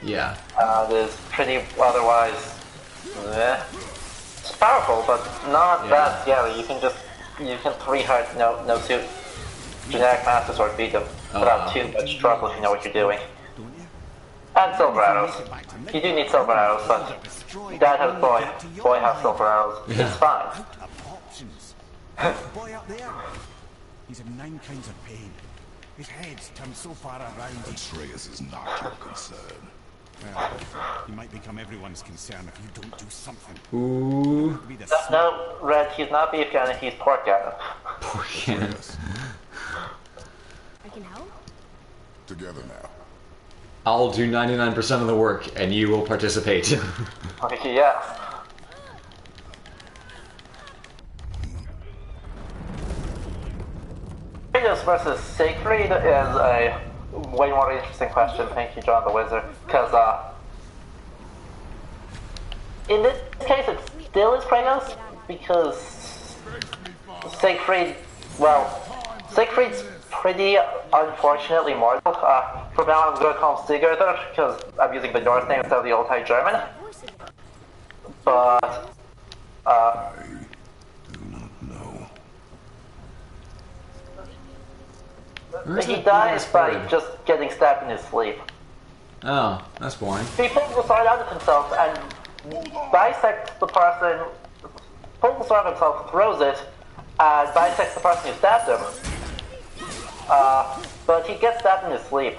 Yeah.
There's pretty otherwise. Eh. powerful, but not that scary. You can 3-heart no suit generic Master Sword beat them without too much trouble if you know what you're doing. And silver arrows. You do need silver arrows, but Dad has boy has silver arrows. It's fine.
Options. Boy up there. He's in 9 kinds of pain. His head's turned so far around.
Atreus is not your concern.
Well, he might become everyone's concern if you don't do something.
Ooh.
Be the
No, Red, he's not beef cannon, he's pork cannon.
Poor cannon.
I can help?
Together now.
I'll do 99% of the work, and you will participate.
Yeah. Kratos versus Siegfried is a way more interesting question. Thank you, John the Wizard. Because, in this case, it still is Kratos, because Siegfried's pretty unfortunately mortal. From now on I'm going to call him Sigurdur, because I'm using the Norse name instead of the Old High German. But,
I do not know.
he dies by just getting stabbed in his sleep.
Oh, that's boring.
He pulls the sword out of himself and bisects the person, pulls the sword out of himself, throws it, and bisects the person who stabbed him. But he gets stabbed in his sleep.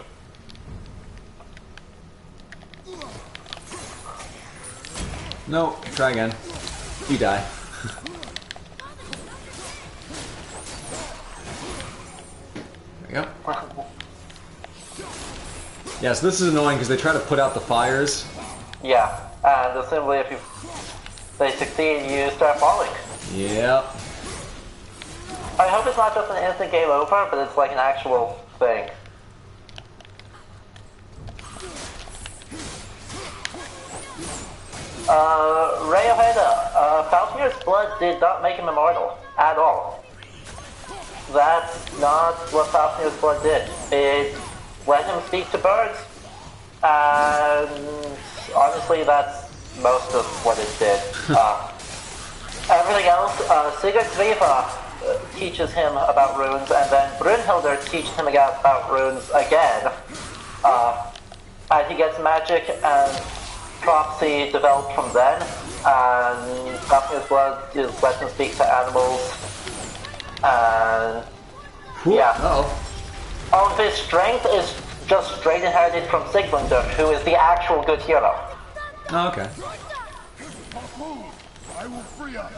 No, try again. You die. There we go. Yeah, so this is annoying because they try to put out the fires.
Yeah, and assumably if they succeed, you start falling.
Yep.
I hope it's not just an instant game over, but it's like an actual thing. Rayohead, Falconier's blood did not make him immortal at all. That's not what Falconier's blood did. It let him speak to birds, and honestly, that's most of what it did. Everything else, Sigurd Svifa teaches him about runes, and then Brunhilde teaches him about runes again. And he gets magic and prophecy developed from then, and Falconier's blood is let him speak to animals, and yeah. All of his strength is just straight inherited from Sigmundur, who is the actual good hero.
Oh, okay.
Move! I will free us!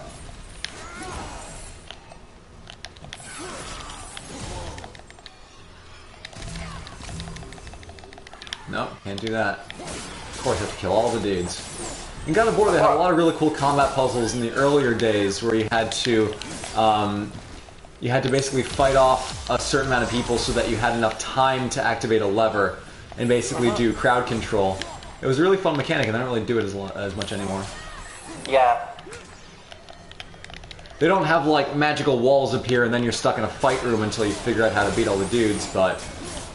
Nope, can't do that. Of course, you have to kill all the dudes. In God of War, they had a lot of really cool combat puzzles in the earlier days where you had to basically fight off a certain amount of people so that you had enough time to activate a lever and basically do crowd control. It was a really fun mechanic, and they don't really do it as much anymore.
Yeah.
They don't have, like, magical walls appear and then you're stuck in a fight room until you figure out how to beat all the dudes, but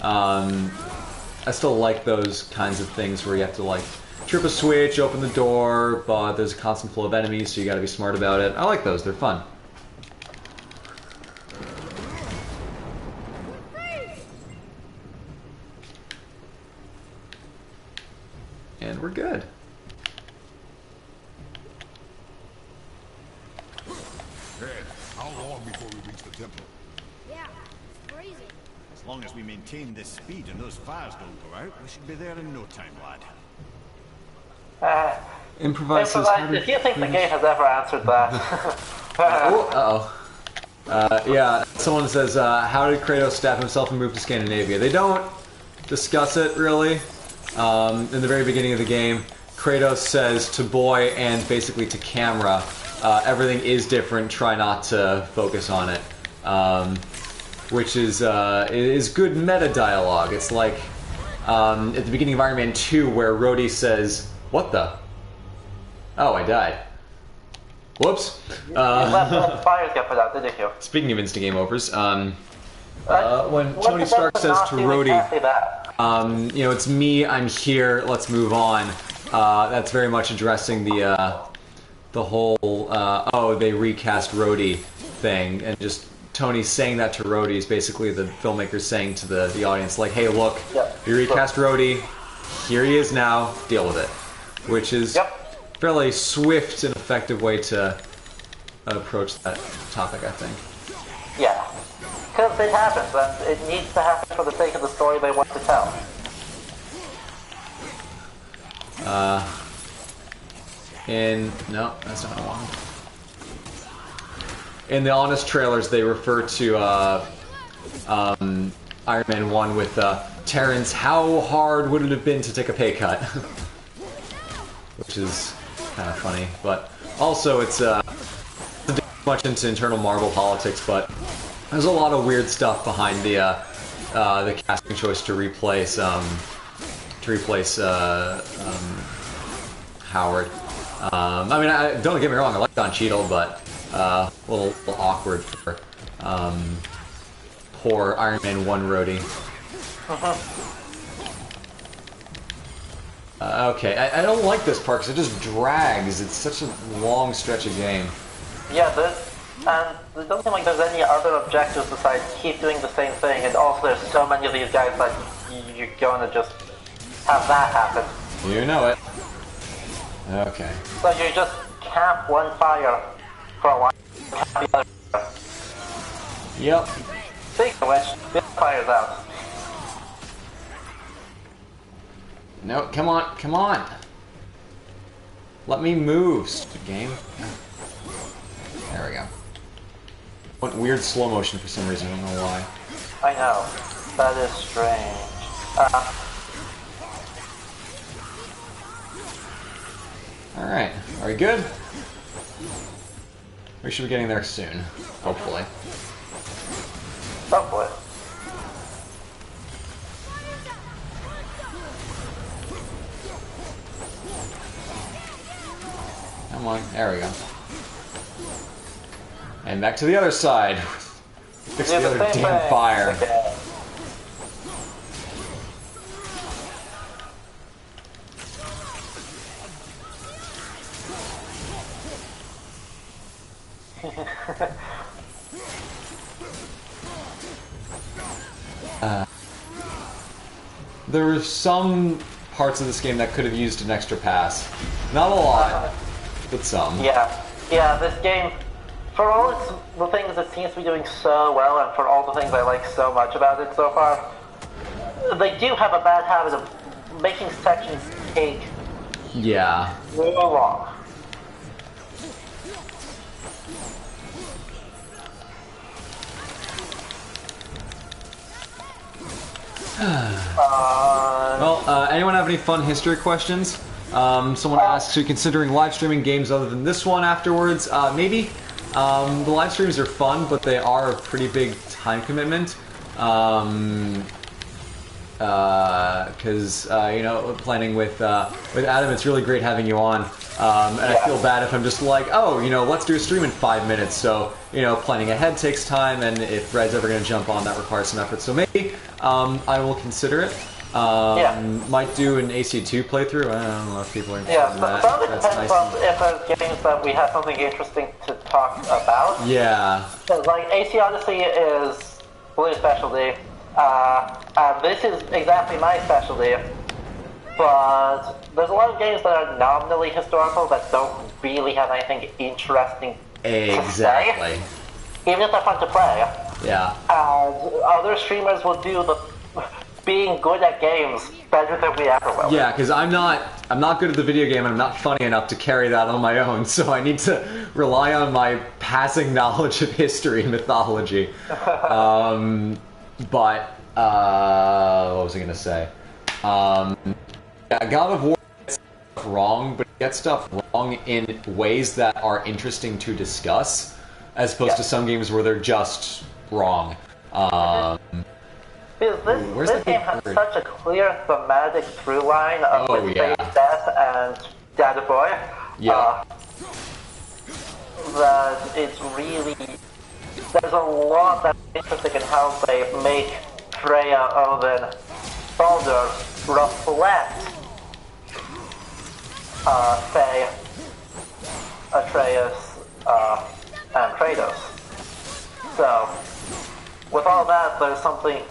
I still like those kinds of things where you have to, like, trip a switch, open the door, but there's a constant flow of enemies, so you gotta be smart about it. I like those, they're fun. And we're good.
Ed, how long before we reach the temple?
Yeah, it's freezing.
As long as we maintain this speed and those fires don't go out, we should be there in no time, lad.
Improvise says,
If you think the game has ever answered that.
yeah, someone says, how did Kratos stab himself and move to Scandinavia? They don't discuss it, really. In the very beginning of the game, Kratos says to Boy and basically to camera, everything is different, try not to focus on it. Which is good meta dialogue. It's like at the beginning of Iron Man 2 where Rhodey says, "What the? Oh, I died. Whoops."
Let fires get put out, didn't you?
Speaking of instant game overs, when Tony Stark says to Rhodey, you know, it's me, I'm here, let's move on. That's very much addressing the the whole oh, they recast Rhodey thing, and just Tony saying that to Rhodey is basically the filmmakers saying to the audience, like, hey, look, you recast Rhodey, here he is now, deal with it. Which is a fairly swift and effective way to approach that topic, I think.
Yeah. Because it happens, and it needs to happen for the sake of the story they want to tell.
No, that's not one. In the Honest trailers, they refer to Iron Man 1 with Terrence, how hard would it have been to take a pay cut? Which is kind of funny, but also it's much into internal Marvel politics, but there's a lot of weird stuff behind the casting choice to replace Howard. I mean, don't get me wrong, I like Don Cheadle, but a little awkward for poor Iron Man 1 Rhodey. Okay, I don't like this part because it just drags. It's such a long stretch of game.
Yeah, and it doesn't seem like there's any other objectives besides keep doing the same thing, and also there's so many of these guys that you're going to just have that happen.
You know it. Okay.
So you just camp one fire for a while, camp the other fire.
Yep.
Speaking of which, this fire's out.
No, come on, come on. Let me move, stupid game. There we go. Went weird slow motion for some reason, I don't know why.
I know. That is strange.
Alright, are we good? We should be getting there soon, hopefully.
Hopefully.
Come on, there we go. And back to the other side. Fix the other damn fire.
Okay.
There were some parts of this game that could have used an extra pass. Not a lot, but some.
Yeah, this game, for all the things it seems to be doing so well, and for all the things I like so much about it so far, they do have a bad habit of making sections take so long.
Well, anyone have any fun history questions? Someone asks, are you considering live streaming games other than this one afterwards? Maybe. The live streams are fun, but they are a pretty big time commitment. Because you know, planning with Adam, it's really great having you on. And I feel bad if I'm just like, oh, you know, let's do a stream in 5 minutes. So, you know, planning ahead takes time, and if Red's ever going to jump on, that requires some effort. So maybe I will consider it. Might do an AC2 playthrough. I don't know if people are interested in that.
Some of it depends on if there's games that we have something interesting to talk about.
Yeah.
Because, like, AC Odyssey is Blue's specialty. This is exactly my specialty. But there's a lot of games that are nominally historical that don't really have anything interesting to say. Even if they're fun to play.
Yeah.
Other streamers will do the being good at games better than we ever will.
Yeah, because I'm not good at the video game, and I'm not funny enough to carry that on my own. So I need to rely on my passing knowledge of history and mythology. But what was I gonna say? Yeah, God of War gets stuff wrong, but it gets stuff wrong in ways that are interesting to discuss, as opposed to some games where they're just wrong.
Because this game has such a clear thematic through line of space death and Data Boy. That it's really, there's a lot that's interesting in how they make Freya, Odin, Baldur reflect, say, a Atreus, and Kratos. So, with all that, there's something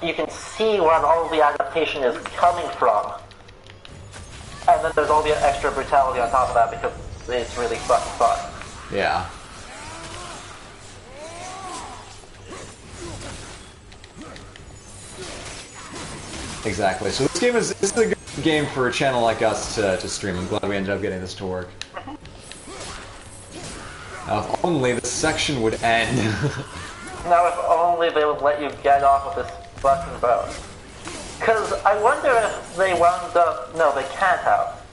you can see where all the adaptation is coming from. And then there's all the extra brutality on top of that because it's really fucking fun.
Yeah. Exactly. So this is a good game for a channel like us to stream. I'm glad we ended up getting this to work. Now, if only this section would end.
Now, if only they would let you get off of this fucking boat. Because I wonder if they wound up... No, they can't have.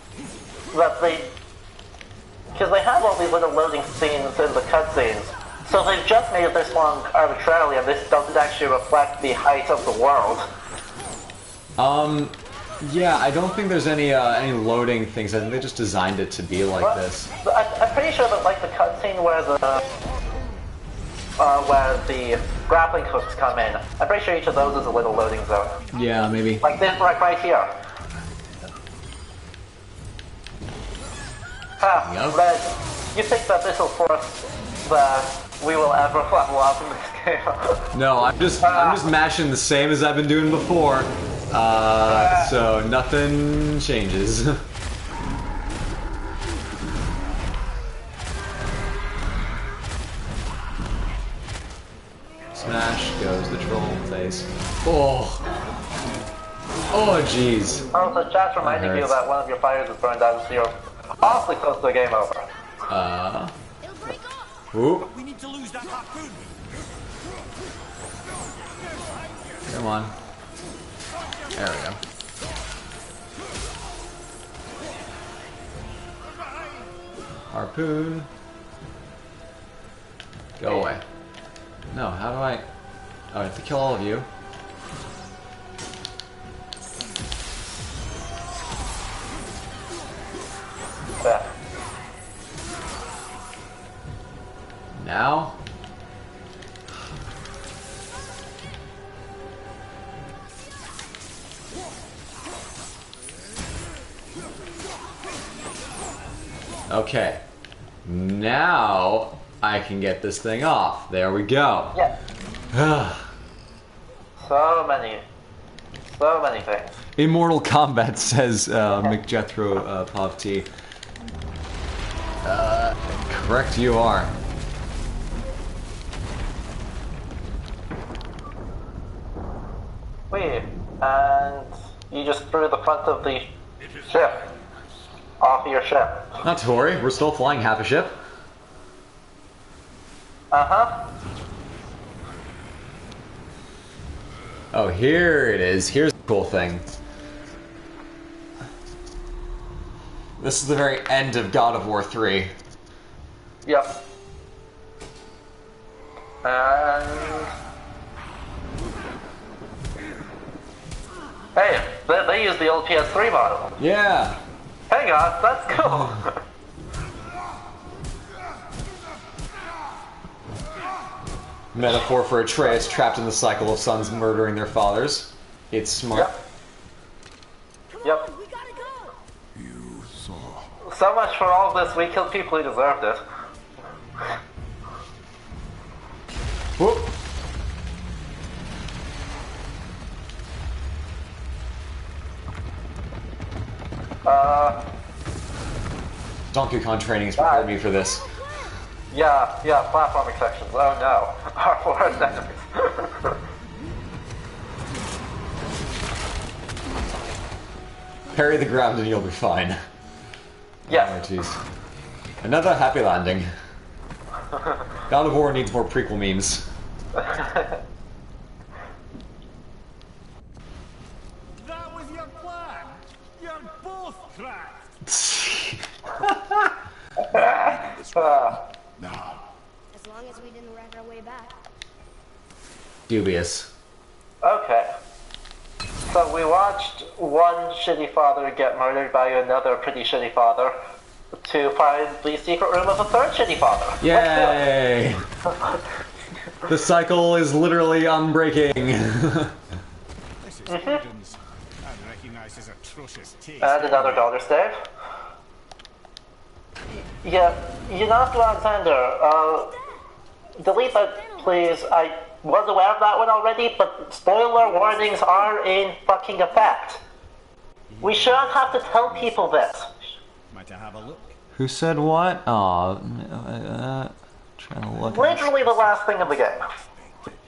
But because they have all these little loading scenes in the cutscenes, so they've just made this long arbitrarily, and this doesn't actually reflect the height of the world.
Yeah, I don't think there's any loading things. I think they just designed it to be like this.
I'm pretty sure that, like, the cutscene where the grappling hooks come in, I'm pretty sure each of those is a little loading zone.
Yeah, maybe.
Like this right here.
Yep.
Red, you think that this will force that we will ever level up in this game?
No, I'm just mashing the same as I've been doing before. So nothing changes. Smash goes the troll face. Oh. Oh, jeez.
Oh, so chat's reminding you that one of your fires is burned out, so you're awfully close to the game over.
Whoop.
We need to lose that harpoon.
Come on. There we go. Harpoon. Go away. No, how do I... Oh, I have to kill all of you.
Yeah.
Now? Okay. Now I can get this thing off. There we go.
Yeah. So many things.
Immortal Kombat, says McJethro Pop T. Correct you are.
Wait, and you just threw the front of the ship off your ship.
Not to worry, we're still flying half a ship.
Uh-huh.
Oh, here it is. Here's the cool thing. This is the very end of God of War 3.
Yep. And... Hey, they use the old PS3 model.
Yeah.
Hang on, that's cool.
Metaphor for Atreus trapped in the cycle of sons murdering their fathers. It's smart.
Yep.
We gotta go.
You saw.
So much for all of this, we killed people who deserved it.
Whoop. Donkey Kong training has prepared me for this.
Yeah, platforming sections. Oh no. Our forest enemies.
Parry the ground and you'll be fine. Oh,
Yes.
jeez. Another happy landing. God of War needs more prequel memes.
That was your plan. You're both cracked.
Now.
As long as we didn't wreck our way back.
Dubious.
Okay. So we watched one shitty father get murdered by another pretty shitty father to find the secret room of a third shitty father.
Yay! The cycle is literally unbreaking.
This is evidence. I'd recognize his atrocious taste.
And another dollar stave. Yeah, Alexander, delete that, please. I was aware of that one already, but spoiler warnings are in fucking effect. We shouldn't have to tell people this.
Might I have a look?
Who said what? Oh, trying to look.
Literally the last thing of the game.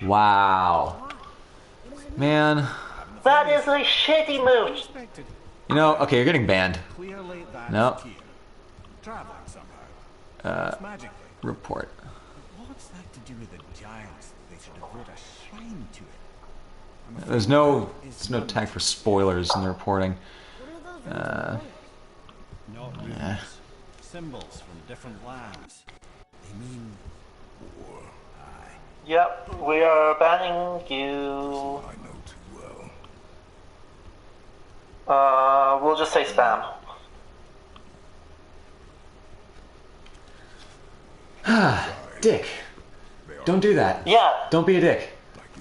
Wow. Man.
That is a shitty move.
You know, okay, you're getting banned.
Clearly that's
Nope.
here. Traveling somehow. It's magically.
Report.
What's that to do with the giants? They should have built a shrine to it.
There's no tag for spoilers in the reporting.
Not runes. Symbols from different lands. They mean war. Aye.
Yep, we are banning you.
I know too well.
We'll just say spam.
Dick. Don't do that.
Yeah.
Don't be a dick.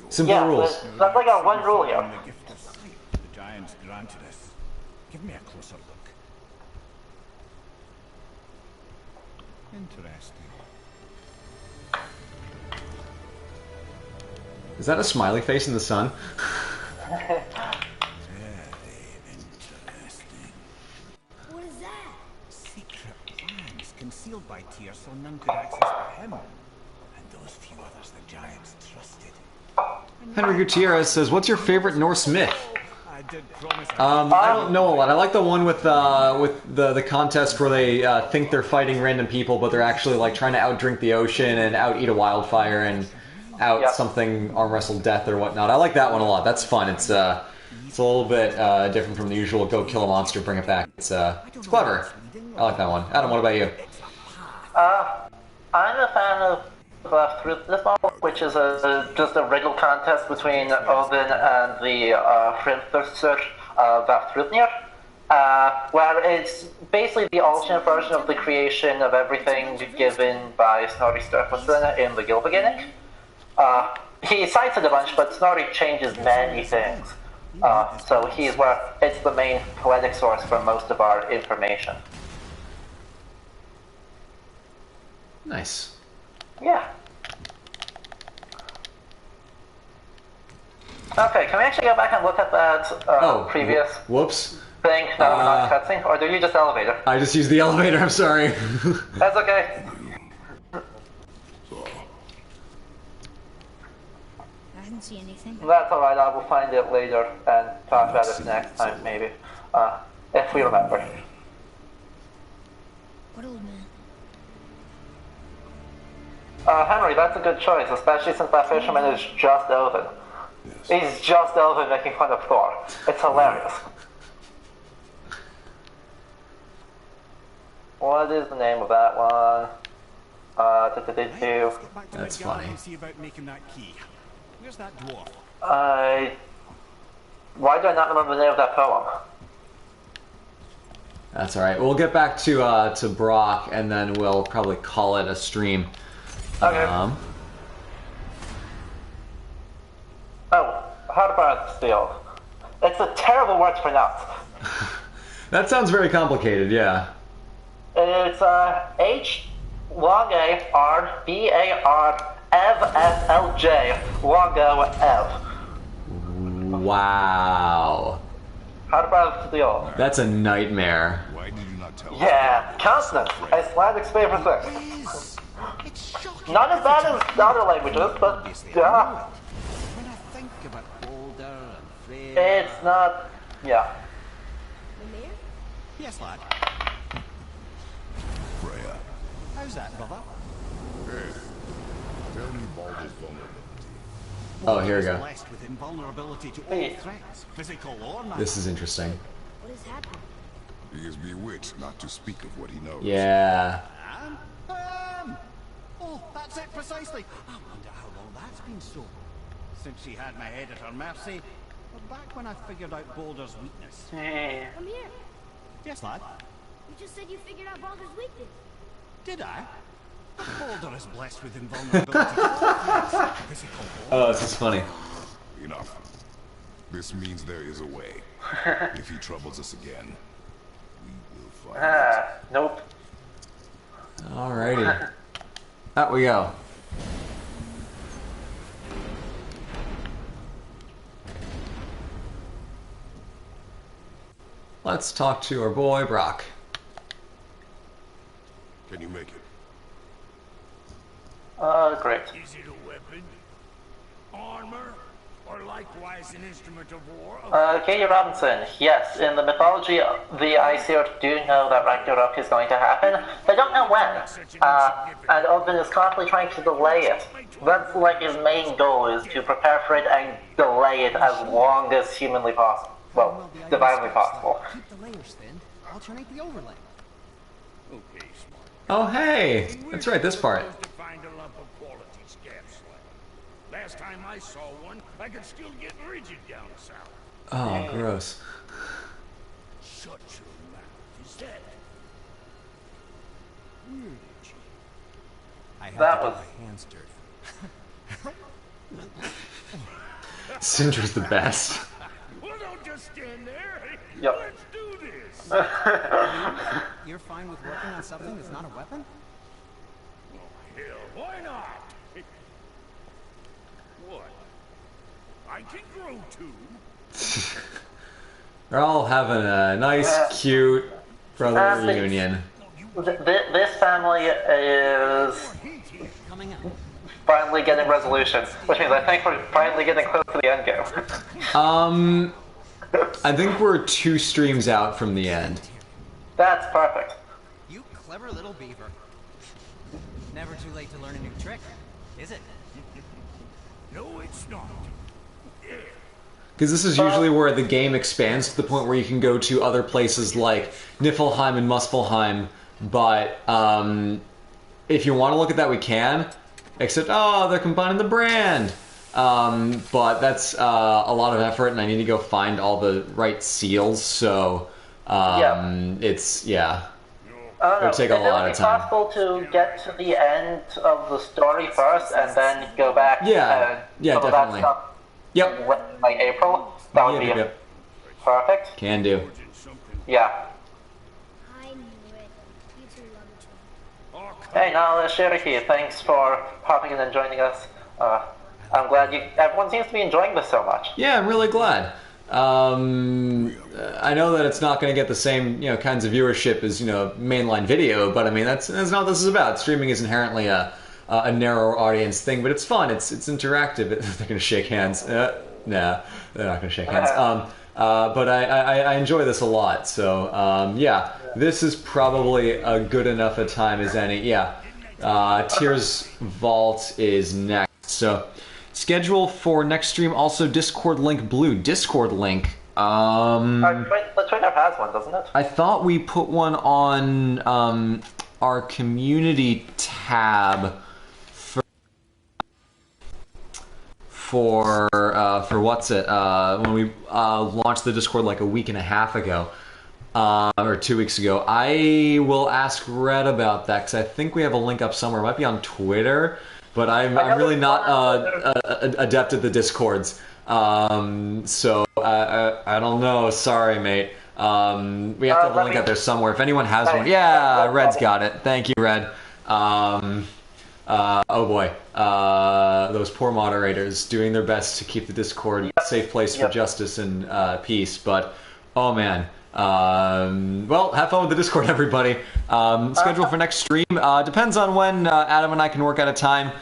Simple
Yeah,
rules.
that's like our one rule here.
The gift of sight the giants granted us. Give me a closer look. Interesting.
Is that a smiley face in the sun?
Very interesting.
What is that?
Secret plans concealed by Tyr so none could access him. And those few others the giants trusted.
Henry Gutierrez says, "What's your favorite Norse myth?"
I did promise.
I don't know a lot. I like the one with the contest where they think they're fighting random people, but they're actually like trying to outdrink the ocean and out eat a wildfire and out something arm wrestle death or whatnot. I like that one a lot. That's fun. It's a little bit different from the usual go kill a monster, bring it back. It's clever. I like that one. Adam, what about you?
I'm a fan of this model, which is just a riddle contest between Odin and the Hrimthurster Vafthrudnir, where it's basically the alternate version of the creation of everything given by Snorri Sturluson in the Gylfaginning. He cites it a bunch, but Snorri changes many things. So he's where it's the main poetic source for most of our information.
Nice.
Yeah. Okay, can we actually go back and look at that previous
Whoops.
thing that we're not cutscene? Or do you just elevator?
I just used the elevator, I'm sorry.
That's okay.
I didn't see anything.
That's alright, I will find it later and talk about it next time, maybe. If we remember.
What old man?
Henry, that's a good choice, especially since that fisherman is just Odin. He's just Odin making fun of Thor. It's hilarious. What is the name of that one?
That's funny.
See about making that key. Where's that dwarf?
Why do I not remember the name of that poem?
That's alright. We'll get back to Brock, and then we'll probably call it a stream.
Okay. Hardbound Steel. It's a terrible word to pronounce.
That sounds very complicated, yeah.
It's H long A R B A R Ev S L J long O Ev.
Wow.
Hardbound Steel.
That's a nightmare.
Why did you not tell us?
Yeah, consonants. Icelandic's favorite thing. Not as bad as other languages, but yeah.
When I think about Boulder and Freya.
It's not. Yeah.
Mimir?
Yes, lad.
Freya.
How's that, brother?
Hey, tell me Baldur's vulnerability.
Oh, here we go.
Blessed with invulnerability to all
Hey.
threats, physical or not.
This is interesting.
What has happened?
He is bewitched not to speak of what he knows.
Yeah.
Oh, that's it precisely. I wonder how long that's been so. Since she had my head at her mercy, but back when I figured out Boulder's weakness.
Come here.
Yes, lad.
You just said you figured out Baldur's weakness.
Did I? But Boulder is blessed with invulnerability to all threats, physical or
Oh, this is funny.
Enough. This means there is a way. If he troubles us again, we will find it.
Nope.
Alrighty. Out we go. Let's talk to our boy, Brock.
Can you make it?
Great.
Is it a weapon? Armor? Or likewise an instrument of war?
Katie Robinson, yes, in the mythology, the Aesir do know that Ragnarok is going to happen. They don't know when. And Odin is constantly trying to delay it. That's like his main goal, is to prepare for it and delay it as long as humanly possible. Well, divinely possible.
Keep the layers thin. Alternate the overlay.
Okay, smart.
Oh, hey! That's right, this part.
Supposed to find a lump of quality scab slag. Last time I saw one, I could still get rigid down south.
Oh, gross.
Shut your mouth. Is that? Weird, itchy.
I had
That
to
was-
get my hands dirty.
Sindra's the best.
Well, don't just stand there.
Yep.
Let's do this.
You're fine with working on something that's not a weapon?
Oh, hell, why not? What? I can grow too.
They're all having a nice, cute brother reunion.
This family is
Coming up.
finally getting resolution, which means I think we're finally getting close to the end game.
I think we're 2 streams out from the end.
That's perfect.
You clever little beaver. Never too late to learn a new trick, is it?
No, it's not.
Because this is usually where the game expands to the point where you can go to other places like Niflheim and Muspelheim, but if you want to look at that, we can. Except, oh, they're combining the brand. But that's a lot of effort, and I need to go find all the right seals, so it's, yeah. It'll take a lot of time.
Is it possible to get to the end of the story first and then go back
Yeah, yeah,
some of
definitely.
that stuff
Yep.
like April? That would be
Yep.
perfect.
Can do.
Yeah.
I knew it. You two love each other.
Hey, now Shiriki, thanks for popping in and joining us. I'm glad everyone seems to be enjoying this so much.
Yeah, I'm really glad. I know that it's not going to get the same, kinds of viewership as, mainline video, but I mean, that's not what this is about. Streaming is inherently a narrow audience thing, but it's fun. It's interactive. They're going to shake hands. Nah, they're not going to shake hands. But I enjoy this a lot. So, yeah, this is probably a good enough a time as any. Yeah, Tears Vault is next. So, schedule for next stream, also Discord link blue. Discord link.
The Twitter has one, doesn't it?
I thought we put one on our community tab for what's it? When we launched the Discord like a week and a half ago, or 2 weeks ago. I will ask Red about that because I think we have a link up somewhere. It might be on Twitter, but I'm really not adept at the Discords. So I don't know. Sorry, mate. We have to have a link out there somewhere. If anyone has one, yeah, Red's got it. Thank you, Red. Oh boy, those poor moderators doing their best to keep the Discord a safe place for justice and peace. But oh man. Well, have fun with the Discord, everybody. Schedule for next stream depends on when Adam and I can work out a time.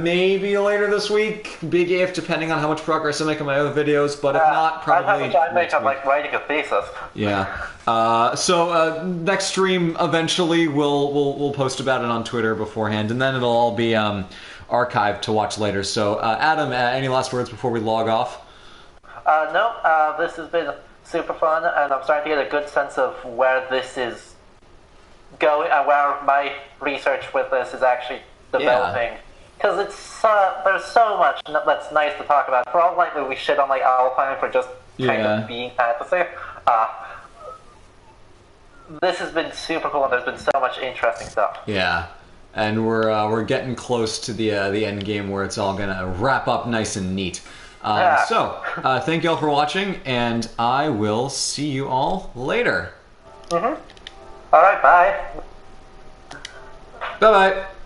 Maybe later this week. Big if, depending on how much progress I make on my other videos. But if not, probably.
I'd have a time make of like writing a thesis.
Yeah. So next stream eventually we'll post about it on Twitter beforehand, and then it'll all be archived to watch later. So Adam, any last words before we log off?
No. This has been super fun, and I'm starting to get a good sense of where this is going and where my research with this is actually developing. Because it's there's so much that's nice to talk about. For all likely we shit on like Alpine for just kind of being fantasy. This has been super cool, and there's been so much interesting stuff.
Yeah, and we're getting close to the end game where it's all gonna wrap up nice and neat. So, thank you all for watching, and I will see you all later.
Alright, bye.
Bye bye.